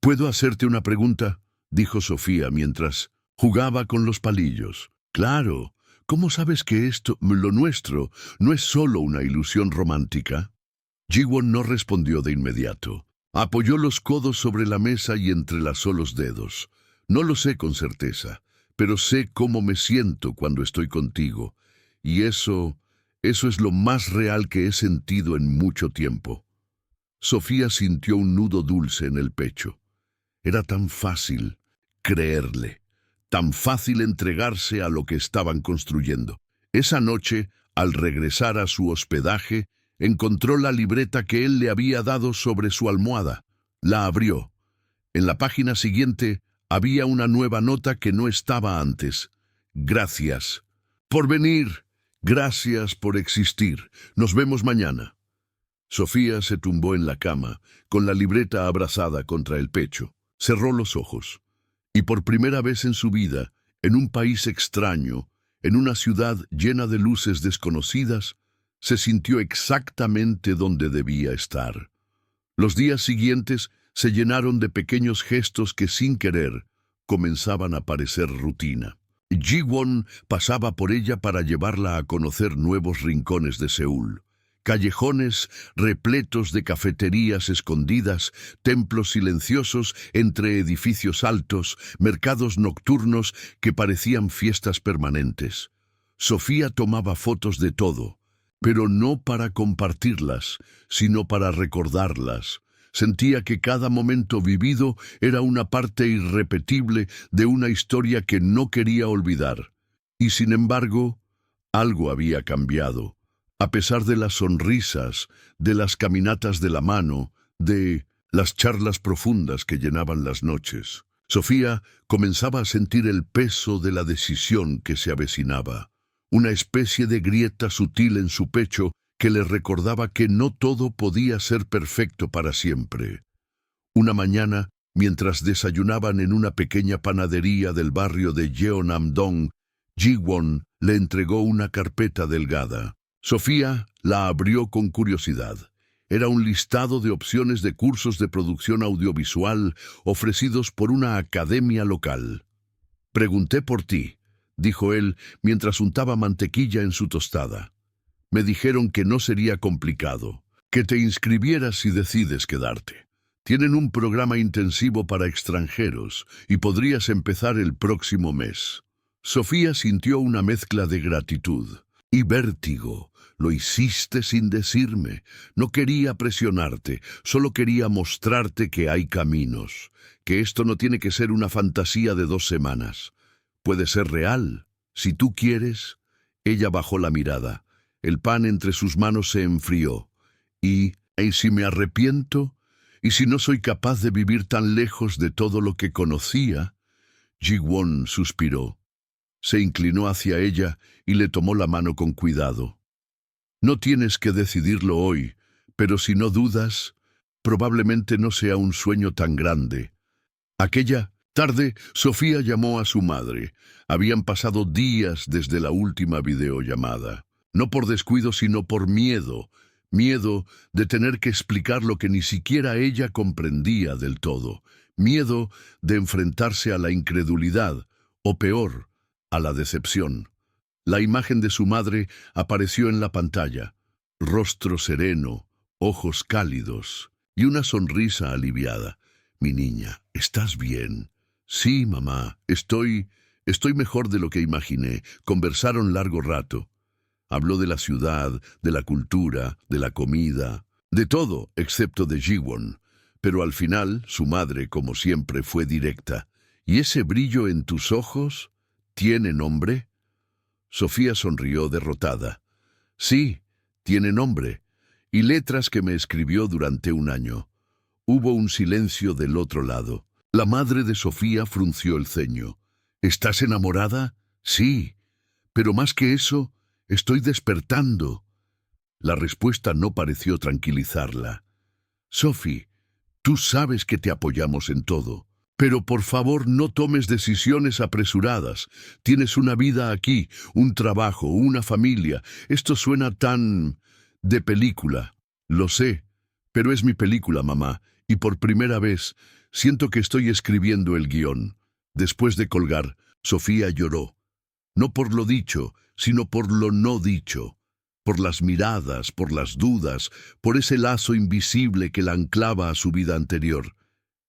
«¿Puedo hacerte una pregunta?», dijo Sofía mientras jugaba con los palillos. «Claro. ¿Cómo sabes que esto, lo nuestro, no es solo una ilusión romántica?» Ji-won no respondió de inmediato. Apoyó los codos sobre la mesa y entrelazó los dedos. «No lo sé con certeza, pero sé cómo me siento cuando estoy contigo. Y eso es lo más real que he sentido en mucho tiempo». Sofía sintió un nudo dulce en el pecho. Era tan fácil creerle, tan fácil entregarse a lo que estaban construyendo. Esa noche, al regresar a su hospedaje, encontró la libreta que él le había dado sobre su almohada. La abrió. En la página siguiente había una nueva nota que no estaba antes. «Gracias por venir. Gracias por existir. Nos vemos mañana». Sofía se tumbó en la cama, con la libreta abrazada contra el pecho. Cerró los ojos. Y por primera vez en su vida, en un país extraño, en una ciudad llena de luces desconocidas, se sintió exactamente donde debía estar. Los días siguientes se llenaron de pequeños gestos que sin querer comenzaban a parecer rutina. Ji-won pasaba por ella para llevarla a conocer nuevos rincones de Seúl. Callejones repletos de cafeterías escondidas, templos silenciosos entre edificios altos, mercados nocturnos que parecían fiestas permanentes. Sofía tomaba fotos de todo, pero no para compartirlas, sino para recordarlas. Sentía que cada momento vivido era una parte irrepetible de una historia que no quería olvidar. Y sin embargo, algo había cambiado. A pesar de las sonrisas, de las caminatas de la mano, de las charlas profundas que llenaban las noches, Sofía comenzaba a sentir el peso de la decisión que se avecinaba. Una especie de grieta sutil en su pecho que le recordaba que no todo podía ser perfecto para siempre. Una mañana, mientras desayunaban en una pequeña panadería del barrio de Jeonnam-dong, Ji-won le entregó una carpeta delgada. Sofía la abrió con curiosidad. Era un listado de opciones de cursos de producción audiovisual ofrecidos por una academia local. «Pregunté por ti», dijo él mientras untaba mantequilla en su tostada. «Me dijeron que no sería complicado, que te inscribieras si decides quedarte. Tienen un programa intensivo para extranjeros y podrías empezar el próximo mes». Sofía sintió una mezcla de gratitud y vértigo. «Lo hiciste sin decirme. No quería presionarte, solo quería mostrarte que hay caminos, que esto no tiene que ser una fantasía de 2 semanas. Puede ser real, si tú quieres». Ella bajó la mirada. El pan entre sus manos se enfrió. ¿Y si me arrepiento? ¿Y si no soy capaz de vivir tan lejos de todo lo que conocía? Ji-won suspiró. Se inclinó hacia ella y le tomó la mano con cuidado. «No tienes que decidirlo hoy, pero si no dudas, probablemente no sea un sueño tan grande». Aquella tarde, Sofía llamó a su madre. Habían pasado días desde la última videollamada. No por descuido, sino por miedo. Miedo de tener que explicar lo que ni siquiera ella comprendía del todo. Miedo de enfrentarse a la incredulidad, o peor, a la decepción. La imagen de su madre apareció en la pantalla. Rostro sereno, ojos cálidos y una sonrisa aliviada. «Mi niña, ¿estás bien?» «Sí, mamá, estoy mejor de lo que imaginé». Conversaron largo rato. Habló de la ciudad, de la cultura, de la comida, de todo excepto de Ji-won. Pero al final, su madre, como siempre, fue directa. «¿Y ese brillo en tus ojos tiene nombre?» Sofía sonrió derrotada. «Sí, tiene nombre, y letras que me escribió durante 1 año». Hubo un silencio del otro lado. La madre de Sofía frunció el ceño. «¿Estás enamorada?» «Sí, pero más que eso, estoy despertando». La respuesta no pareció tranquilizarla. «Sophie, tú sabes que te apoyamos en todo. Pero por favor no tomes decisiones apresuradas. Tienes una vida aquí, un trabajo, una familia. Esto suena tan de película. Lo sé, pero es mi película, mamá, y por primera vez siento que estoy escribiendo el guión. Después de colgar, Sofía lloró. No por lo dicho, sino por lo no dicho. Por las miradas, por las dudas, por ese lazo invisible que la anclaba a su vida anterior.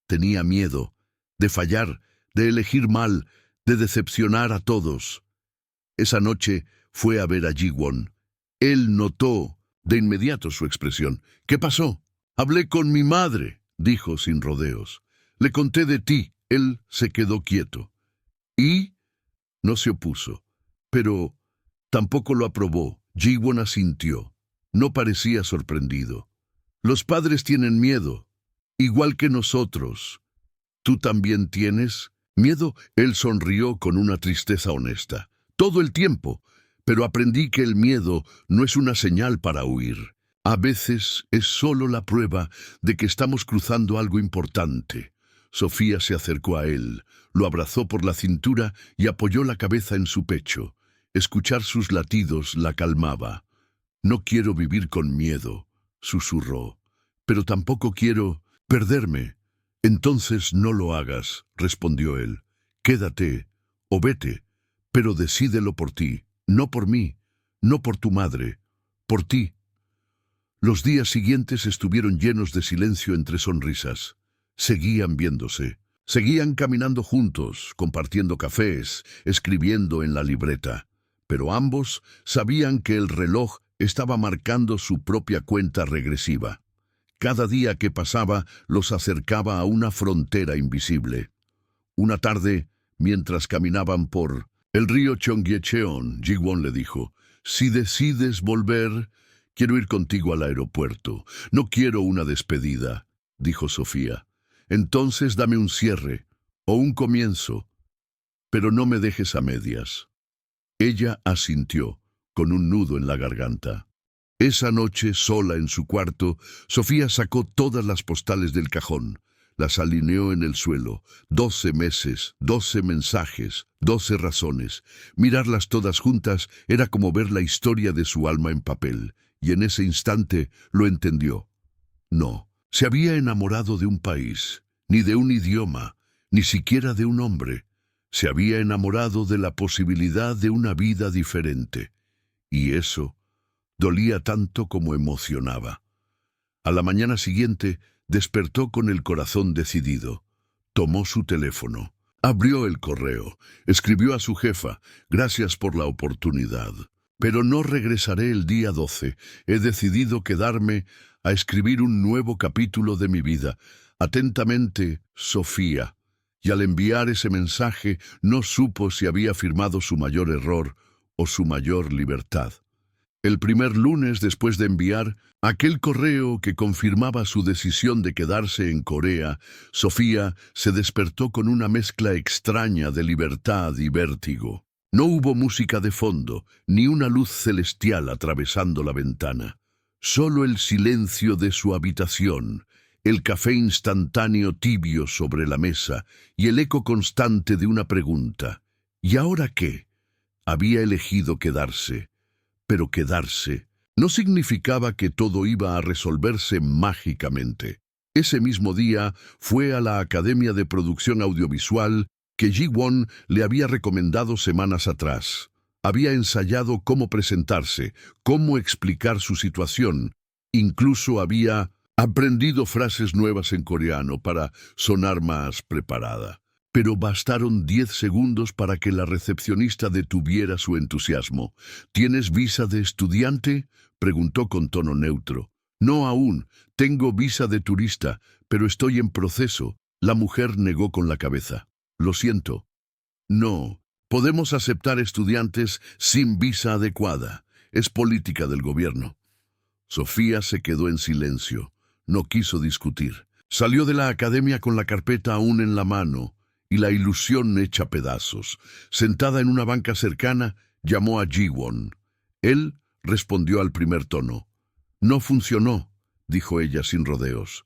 Tenía miedo de fallar, de elegir mal, de decepcionar a todos. Esa noche fue a ver a Ji-won. Él notó de inmediato su expresión. ¿Qué pasó? Hablé con mi madre, dijo sin rodeos. Le conté de ti. Él se quedó quieto. Y no se opuso, pero tampoco lo aprobó. Ji-won asintió. No parecía sorprendido. Los padres tienen miedo, igual que nosotros. ¿Tú también tienes miedo? Él sonrió con una tristeza honesta. Todo el tiempo, pero aprendí que el miedo no es una señal para huir. A veces es solo la prueba de que estamos cruzando algo importante. Sofía se acercó a él, lo abrazó por la cintura y apoyó la cabeza en su pecho. Escuchar sus latidos la calmaba. No quiero vivir con miedo, susurró, pero tampoco quiero perderme. Entonces no lo hagas, respondió él. Quédate o vete, pero decídelo por ti, no por mí, no por tu madre, por ti. Los días siguientes estuvieron llenos de silencio entre sonrisas. Seguían viéndose, seguían caminando juntos, compartiendo cafés, escribiendo en la libreta. Pero ambos sabían que el reloj estaba marcando su propia cuenta regresiva. Cada día que pasaba los acercaba a una frontera invisible. Una tarde, mientras caminaban por el río Cheonggyecheon, Ji-won le dijo, «Si decides volver, quiero ir contigo al aeropuerto. No quiero una despedida», dijo Sofía. «Entonces dame un cierre o un comienzo, pero no me dejes a medias». Ella asintió, con un nudo en la garganta. Esa noche, sola en su cuarto, Sofía sacó todas las postales del cajón, las alineó en el suelo. 12 meses, 12 mensajes, 12 razones. Mirarlas todas juntas era como ver la historia de su alma en papel, y en ese instante lo entendió. No, se había enamorado de un país, ni de un idioma, ni siquiera de un hombre. Se había enamorado de la posibilidad de una vida diferente. Y eso dolía tanto como emocionaba. A la mañana siguiente despertó con el corazón decidido. Tomó su teléfono, abrió el correo, escribió a su jefa, «Gracias por la oportunidad, pero no regresaré el día 12. He decidido quedarme a escribir un nuevo capítulo de mi vida. Atentamente, Sofía». Y al enviar ese mensaje no supo si había firmado su mayor error o su mayor libertad. El primer lunes después de enviar aquel correo que confirmaba su decisión de quedarse en Corea, Sofía se despertó con una mezcla extraña de libertad y vértigo. No hubo música de fondo, ni una luz celestial atravesando la ventana. Solo el silencio de su habitación, el café instantáneo tibio sobre la mesa y el eco constante de una pregunta. ¿Y ahora qué? Había elegido quedarse. Pero quedarse no significaba que todo iba a resolverse mágicamente. Ese mismo día fue a la Academia de Producción Audiovisual que Ji-won le había recomendado semanas atrás. Había ensayado cómo presentarse, cómo explicar su situación. Incluso había aprendido frases nuevas en coreano para sonar más preparada. Pero bastaron 10 segundos para que la recepcionista detuviera su entusiasmo. «¿Tienes visa de estudiante?», preguntó con tono neutro. «No aún, tengo visa de turista, pero estoy en proceso». La mujer negó con la cabeza. «Lo siento. No, podemos aceptar estudiantes sin visa adecuada. Es política del gobierno». Sofía se quedó en silencio. No quiso discutir. Salió de la academia con la carpeta aún en la mano y la ilusión hecha pedazos. Sentada en una banca cercana, llamó a Ji-won. Él respondió al primer tono. «No funcionó», dijo ella sin rodeos.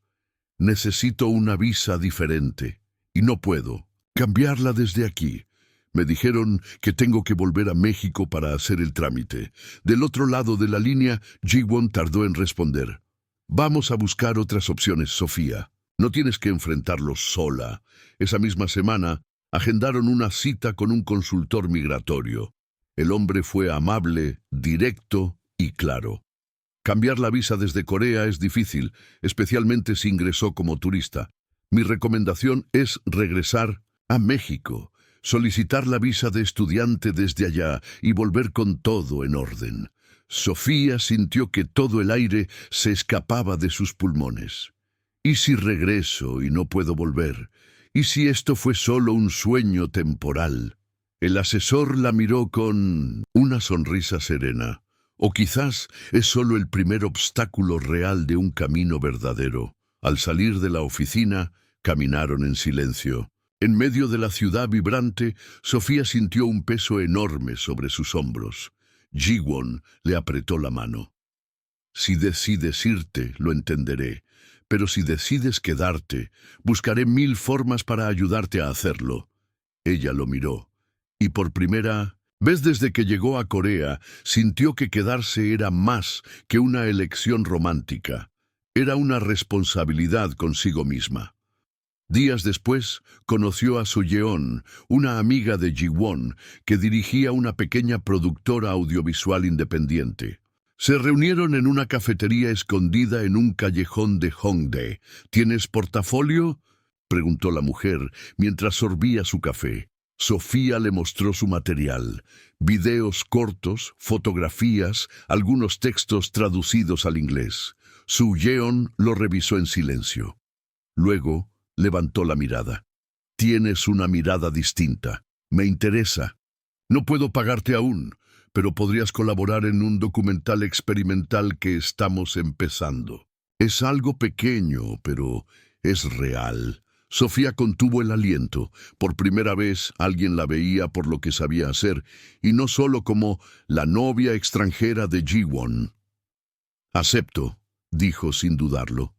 «Necesito una visa diferente». y no puedo cambiarla desde aquí. Me dijeron que tengo que volver a México para hacer el trámite. Del otro lado de la línea, Ji-won tardó en responder. Vamos a buscar otras opciones, Sofía. No tienes que enfrentarlo sola. Esa misma semana, agendaron una cita con un consultor migratorio. El hombre fue amable, directo y claro. Cambiar la visa desde Corea es difícil, especialmente si ingresó como turista. Mi recomendación es regresar a México, solicitar la visa de estudiante desde allá y volver con todo en orden. Sofía sintió que todo el aire se escapaba de sus pulmones. ¿Y si regreso y no puedo volver? ¿Y si esto fue solo un sueño temporal? El asesor la miró con una sonrisa serena. O quizás es solo el primer obstáculo real de un camino verdadero. Al salir de la oficina, caminaron en silencio. En medio de la ciudad vibrante, Sofía sintió un peso enorme sobre sus hombros. Ji-won le apretó la mano. Si decides irte, lo entenderé. Pero si decides quedarte, buscaré 1000 formas para ayudarte a hacerlo. Ella lo miró, y por primera vez desde que llegó a Corea, sintió que quedarse era más que una elección romántica. Era una responsabilidad consigo misma. Días después, conoció a So-yeon, una amiga de Ji-won, que dirigía una pequeña productora audiovisual independiente. Se reunieron en una cafetería escondida en un callejón de Hongdae. ¿Tienes portafolio?, preguntó la mujer mientras sorbía su café. Sofía le mostró su material: videos cortos, fotografías, algunos textos traducidos al inglés. So-yeon lo revisó en silencio. Luego, levantó la mirada. Tienes una mirada distinta. Me interesa. No puedo pagarte aún, pero podrías colaborar en un documental experimental que estamos empezando. Es algo pequeño, pero es real. Sofía contuvo el aliento. Por primera vez alguien la veía por lo que sabía hacer, y no solo como la novia extranjera de Ji-won. Acepto, dijo sin dudarlo.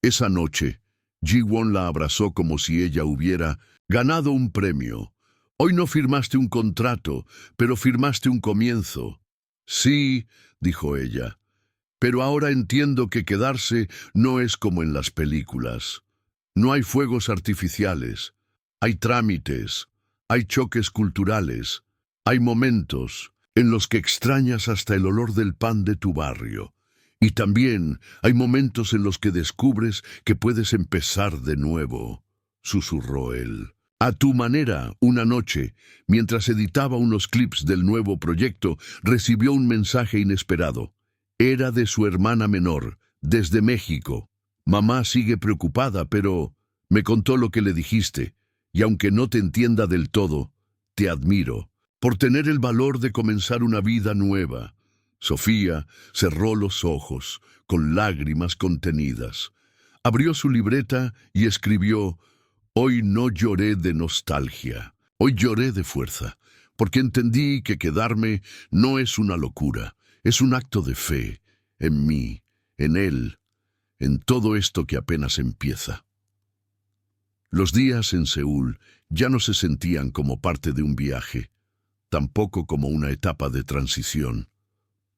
Esa noche, Ji-won la abrazó como si ella hubiera ganado un premio. Hoy no firmaste un contrato, pero firmaste un comienzo. Sí, dijo ella, pero ahora entiendo que quedarse no es como en las películas. No hay fuegos artificiales, hay trámites, hay choques culturales, hay momentos en los que extrañas hasta el olor del pan de tu barrio. Y también hay momentos en los que descubres que puedes empezar de nuevo, susurró él. A tu manera, una noche, mientras editaba unos clips del nuevo proyecto, recibió un mensaje inesperado. Era de su hermana menor, desde México. Mamá sigue preocupada, pero me contó lo que le dijiste, y aunque no te entienda del todo, te admiro por tener el valor de comenzar una vida nueva. Sofía cerró los ojos, con lágrimas contenidas. Abrió su libreta y escribió: Hoy no lloré de nostalgia, hoy lloré de fuerza, porque entendí que quedarme no es una locura, es un acto de fe, en mí, en él, en todo esto que apenas empieza. Los días en Seúl ya no se sentían como parte de un viaje, tampoco como una etapa de transición.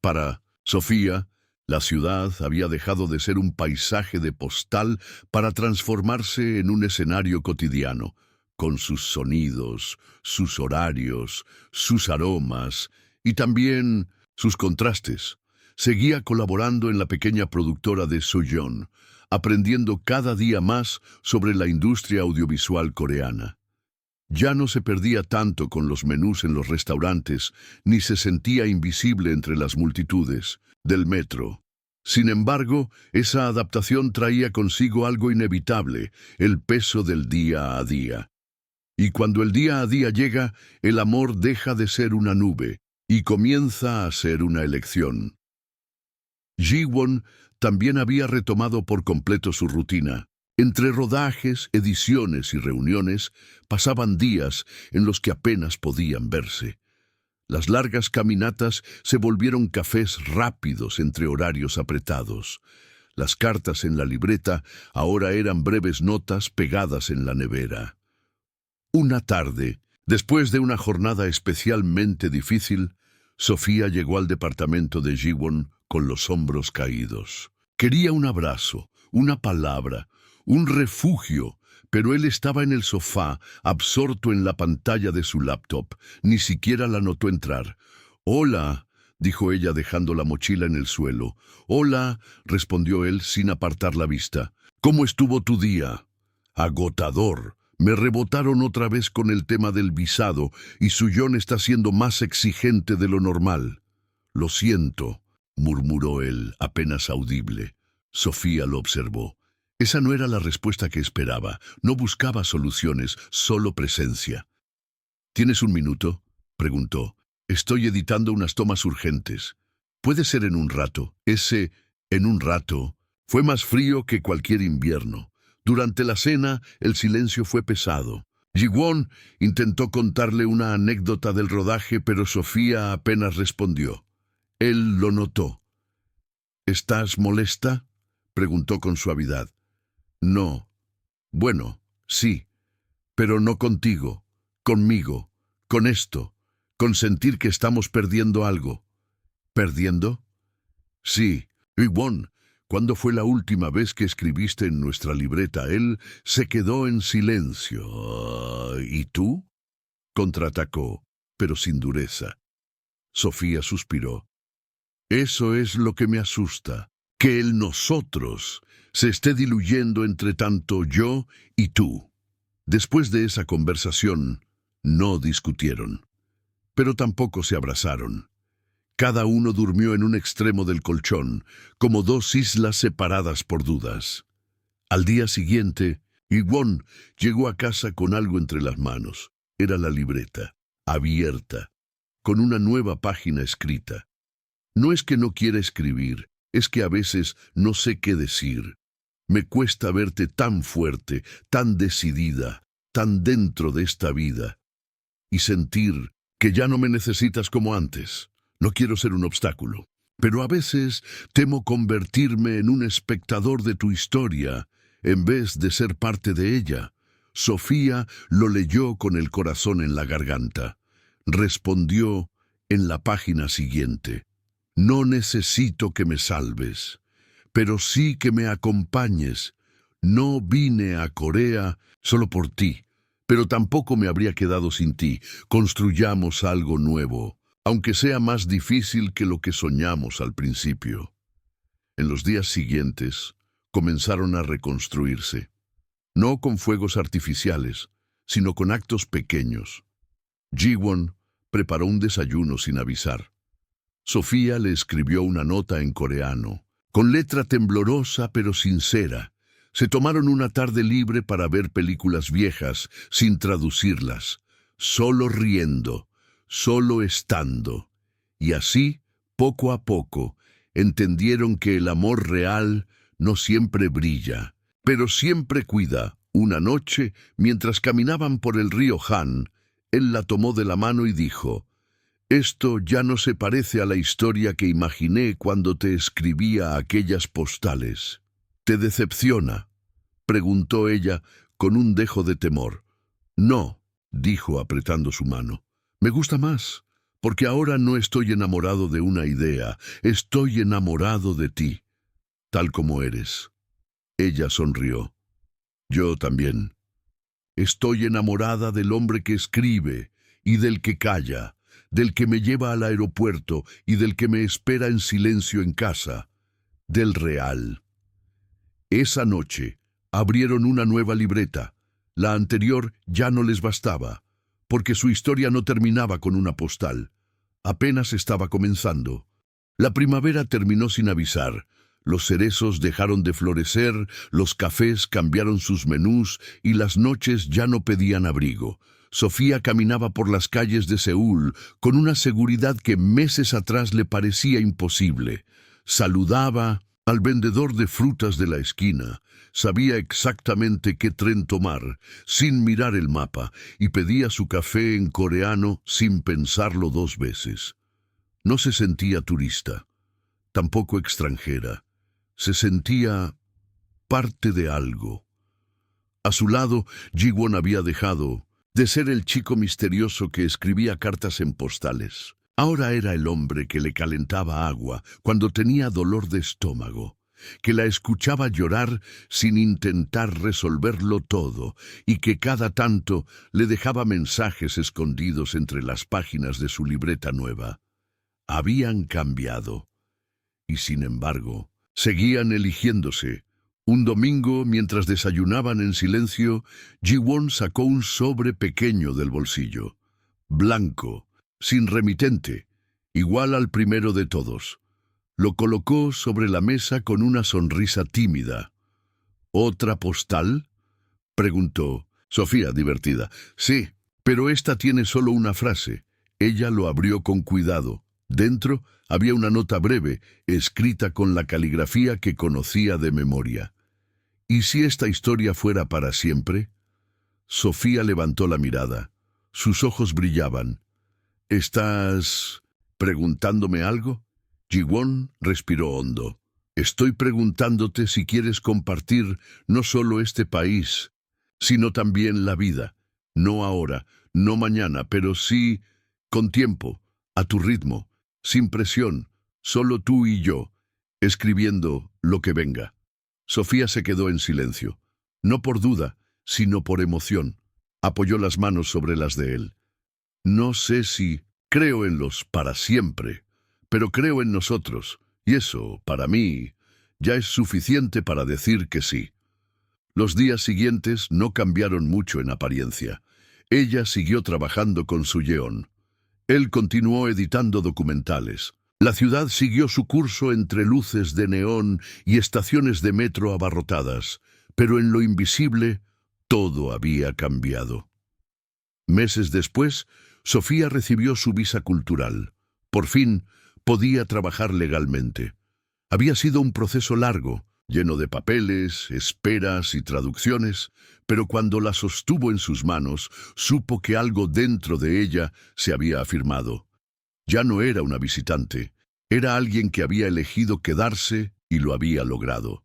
Para Sofía, la ciudad había dejado de ser un paisaje de postal para transformarse en un escenario cotidiano, con sus sonidos, sus horarios, sus aromas y también sus contrastes. Seguía colaborando en la pequeña productora de So-yeon, aprendiendo cada día más sobre la industria audiovisual coreana. Ya no se perdía tanto con los menús en los restaurantes, ni se sentía invisible entre las multitudes del metro. Sin embargo, esa adaptación traía consigo algo inevitable: el peso del día a día. Y cuando el día a día llega, el amor deja de ser una nube y comienza a ser una elección. Ji-won también había retomado por completo su rutina. Entre rodajes, ediciones y reuniones, pasaban días en los que apenas podían verse. Las largas caminatas se volvieron cafés rápidos entre horarios apretados. Las cartas en la libreta ahora eran breves notas pegadas en la nevera. Una tarde, después de una jornada especialmente difícil, Sofía llegó al departamento de Ji-won con los hombros caídos. Quería un abrazo, una palabra, un refugio, pero él estaba en el sofá, absorto en la pantalla de su laptop. Ni siquiera la notó entrar. «Hola», dijo ella dejando la mochila en el suelo. «Hola», respondió él sin apartar la vista. «¿Cómo estuvo tu día?» «Agotador. Me rebotaron otra vez con el tema del visado y Suyeon está siendo más exigente de lo normal». «Lo siento», murmuró él, apenas audible. Sofía lo observó. Esa no era la respuesta que esperaba. No buscaba soluciones, solo presencia. «¿Tienes un minuto?», preguntó. «Estoy editando unas tomas urgentes. Puede ser en un rato». Ese «en un rato» fue más frío que cualquier invierno. Durante la cena, el silencio fue pesado. Ji-won intentó contarle una anécdota del rodaje, pero Sofía apenas respondió. Él lo notó. «¿Estás molesta?», preguntó con suavidad. «No. Bueno, sí. Pero no contigo, conmigo, con esto, con sentir que estamos perdiendo algo». «¿Perdiendo?». «Sí. Ji-won, ¿cuándo fue la última vez que escribiste en nuestra libreta?» Él se quedó en silencio. «¿Y tú?», contraatacó, pero sin dureza. Sofía suspiró. «Eso es lo que me asusta, que el nosotros se esté diluyendo entre tanto yo y tú». Después de esa conversación, no discutieron, pero tampoco se abrazaron. Cada uno durmió en un extremo del colchón, como dos islas separadas por dudas. Al día siguiente, Ji-won llegó a casa con algo entre las manos. Era la libreta, abierta, con una nueva página escrita. «No es que no quiera escribir, es que a veces no sé qué decir. Me cuesta verte tan fuerte, tan decidida, tan dentro de esta vida, y sentir que ya no me necesitas como antes. No quiero ser un obstáculo, pero a veces temo convertirme en un espectador de tu historia, en vez de ser parte de ella». Sofía lo leyó con el corazón en la garganta. Respondió en la página siguiente. «No necesito que me salves, pero sí que me acompañes. No vine a Corea solo por ti, pero tampoco me habría quedado sin ti. Construyamos algo nuevo, aunque sea más difícil que lo que soñamos al principio». En los días siguientes, comenzaron a reconstruirse. No con fuegos artificiales, sino con actos pequeños. Ji-won preparó un desayuno sin avisar. Sofía le escribió una nota en coreano, con letra temblorosa pero sincera. Se tomaron una tarde libre para ver películas viejas, sin traducirlas, solo riendo, solo estando. Y así, poco a poco, entendieron que el amor real no siempre brilla, pero siempre cuida. Una noche, mientras caminaban por el río Han, él la tomó de la mano y dijo: «Esto ya no se parece a la historia que imaginé cuando te escribía aquellas postales». «¿Te decepciona?», preguntó ella con un dejo de temor. «No», dijo apretando su mano. «Me gusta más, porque ahora no estoy enamorado de una idea, estoy enamorado de ti, tal como eres». Ella sonrió. «Yo también. Estoy enamorada del hombre que escribe y del que calla, del que me lleva al aeropuerto y del que me espera en silencio en casa, del real». Esa noche abrieron una nueva libreta. La anterior ya no les bastaba, porque su historia no terminaba con una postal. Apenas estaba comenzando. La primavera terminó sin avisar. Los cerezos dejaron de florecer, los cafés cambiaron sus menús y las noches ya no pedían abrigo. Sofía caminaba por las calles de Seúl con una seguridad que meses atrás le parecía imposible. Saludaba al vendedor de frutas de la esquina, sabía exactamente qué tren tomar, sin mirar el mapa, y pedía su café en coreano sin pensarlo dos veces. No se sentía turista, tampoco extranjera. Se sentía parte de algo. A su lado, Ji-won había dejado de ser el chico misterioso que escribía cartas en postales. Ahora era el hombre que le calentaba agua cuando tenía dolor de estómago, que la escuchaba llorar sin intentar resolverlo todo y que cada tanto le dejaba mensajes escondidos entre las páginas de su libreta nueva. Habían cambiado y, sin embargo, seguían eligiéndose. Un domingo, mientras desayunaban en silencio, Ji-won sacó un sobre pequeño del bolsillo, blanco, sin remitente, igual al primero de todos. Lo colocó sobre la mesa con una sonrisa tímida. ¿Otra postal?, preguntó Sofía, divertida. Sí, pero esta tiene solo una frase. Ella lo abrió con cuidado. Dentro había una nota breve, escrita con la caligrafía que conocía de memoria. ¿Y si esta historia fuera para siempre? Sofía levantó la mirada. Sus ojos brillaban. ¿Estás preguntándome algo? Ji-won respiró hondo. Estoy preguntándote si quieres compartir no solo este país, sino también la vida. No ahora, no mañana, pero sí con tiempo, a tu ritmo, sin presión, solo tú y yo, escribiendo lo que venga. Sofía se quedó en silencio, no por duda, sino por emoción. Apoyó las manos sobre las de él. No sé si creo en los para siempre, pero creo en nosotros, y eso, para mí, ya es suficiente para decir que sí. Los días siguientes no cambiaron mucho en apariencia. Ella siguió trabajando con su yeon. Él continuó editando documentales. La ciudad siguió su curso entre luces de neón y estaciones de metro abarrotadas, pero en lo invisible todo había cambiado. Meses después, Sofía recibió su visa cultural. Por fin, podía trabajar legalmente. Había sido un proceso largo, lleno de papeles, esperas y traducciones, pero cuando la sostuvo en sus manos, supo que algo dentro de ella se había afirmado. Ya no era una visitante, era alguien que había elegido quedarse y lo había logrado.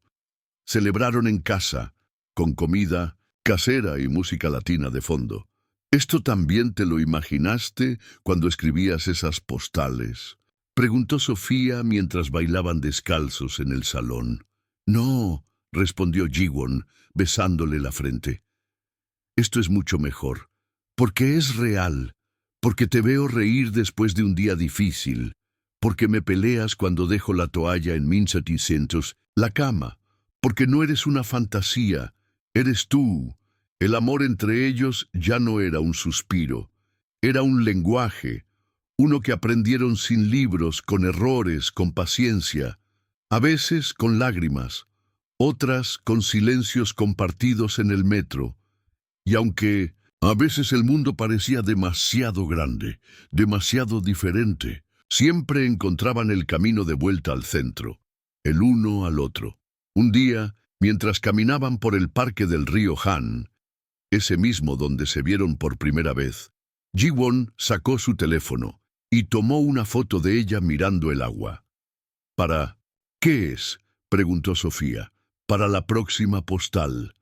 Celebraron en casa, con comida casera y música latina de fondo. ¿Esto también te lo imaginaste cuando escribías esas postales?, preguntó Sofía mientras bailaban descalzos en el salón. No, respondió Ji-won, besándole la frente. Esto es mucho mejor, porque es real, porque te veo reír después de un día difícil, porque me peleas cuando dejo la toalla en 1700, la cama, porque no eres una fantasía, eres tú. El amor entre ellos ya no era un suspiro, era un lenguaje, uno que aprendieron sin libros, con errores, con paciencia, a veces con lágrimas, otras con silencios compartidos en el metro. Y aunque a veces el mundo parecía demasiado grande, demasiado diferente, siempre encontraban el camino de vuelta al centro, el uno al otro. Un día, mientras caminaban por el parque del río Han, ese mismo donde se vieron por primera vez, Ji-won sacó su teléfono y tomó una foto de ella mirando el agua. ¿Para qué es?, preguntó Sofía. Para la próxima postal.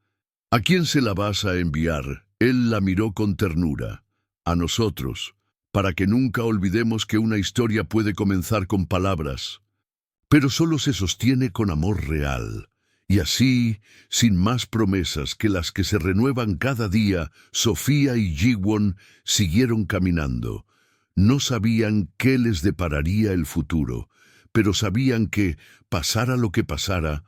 ¿A quién se la vas a enviar? Él la miró con ternura. A nosotros, para que nunca olvidemos que una historia puede comenzar con palabras, pero solo se sostiene con amor real. Y así, sin más promesas que las que se renuevan cada día, Sofía y Ji-won siguieron caminando. No sabían qué les depararía el futuro, pero sabían que, pasara lo que pasara,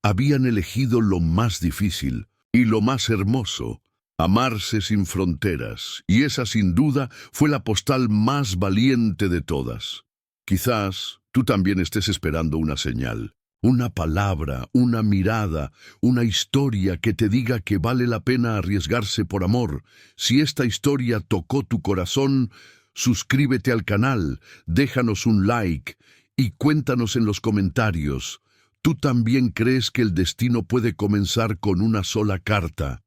habían elegido lo más difícil y lo más hermoso, amarse sin fronteras, y esa sin duda fue la postal más valiente de todas. Quizás tú también estés esperando una señal, una palabra, una mirada, una historia que te diga que vale la pena arriesgarse por amor. Si esta historia tocó tu corazón, suscríbete al canal, déjanos un like y cuéntanos en los comentarios. ¿Tú también crees que el destino puede comenzar con una sola carta?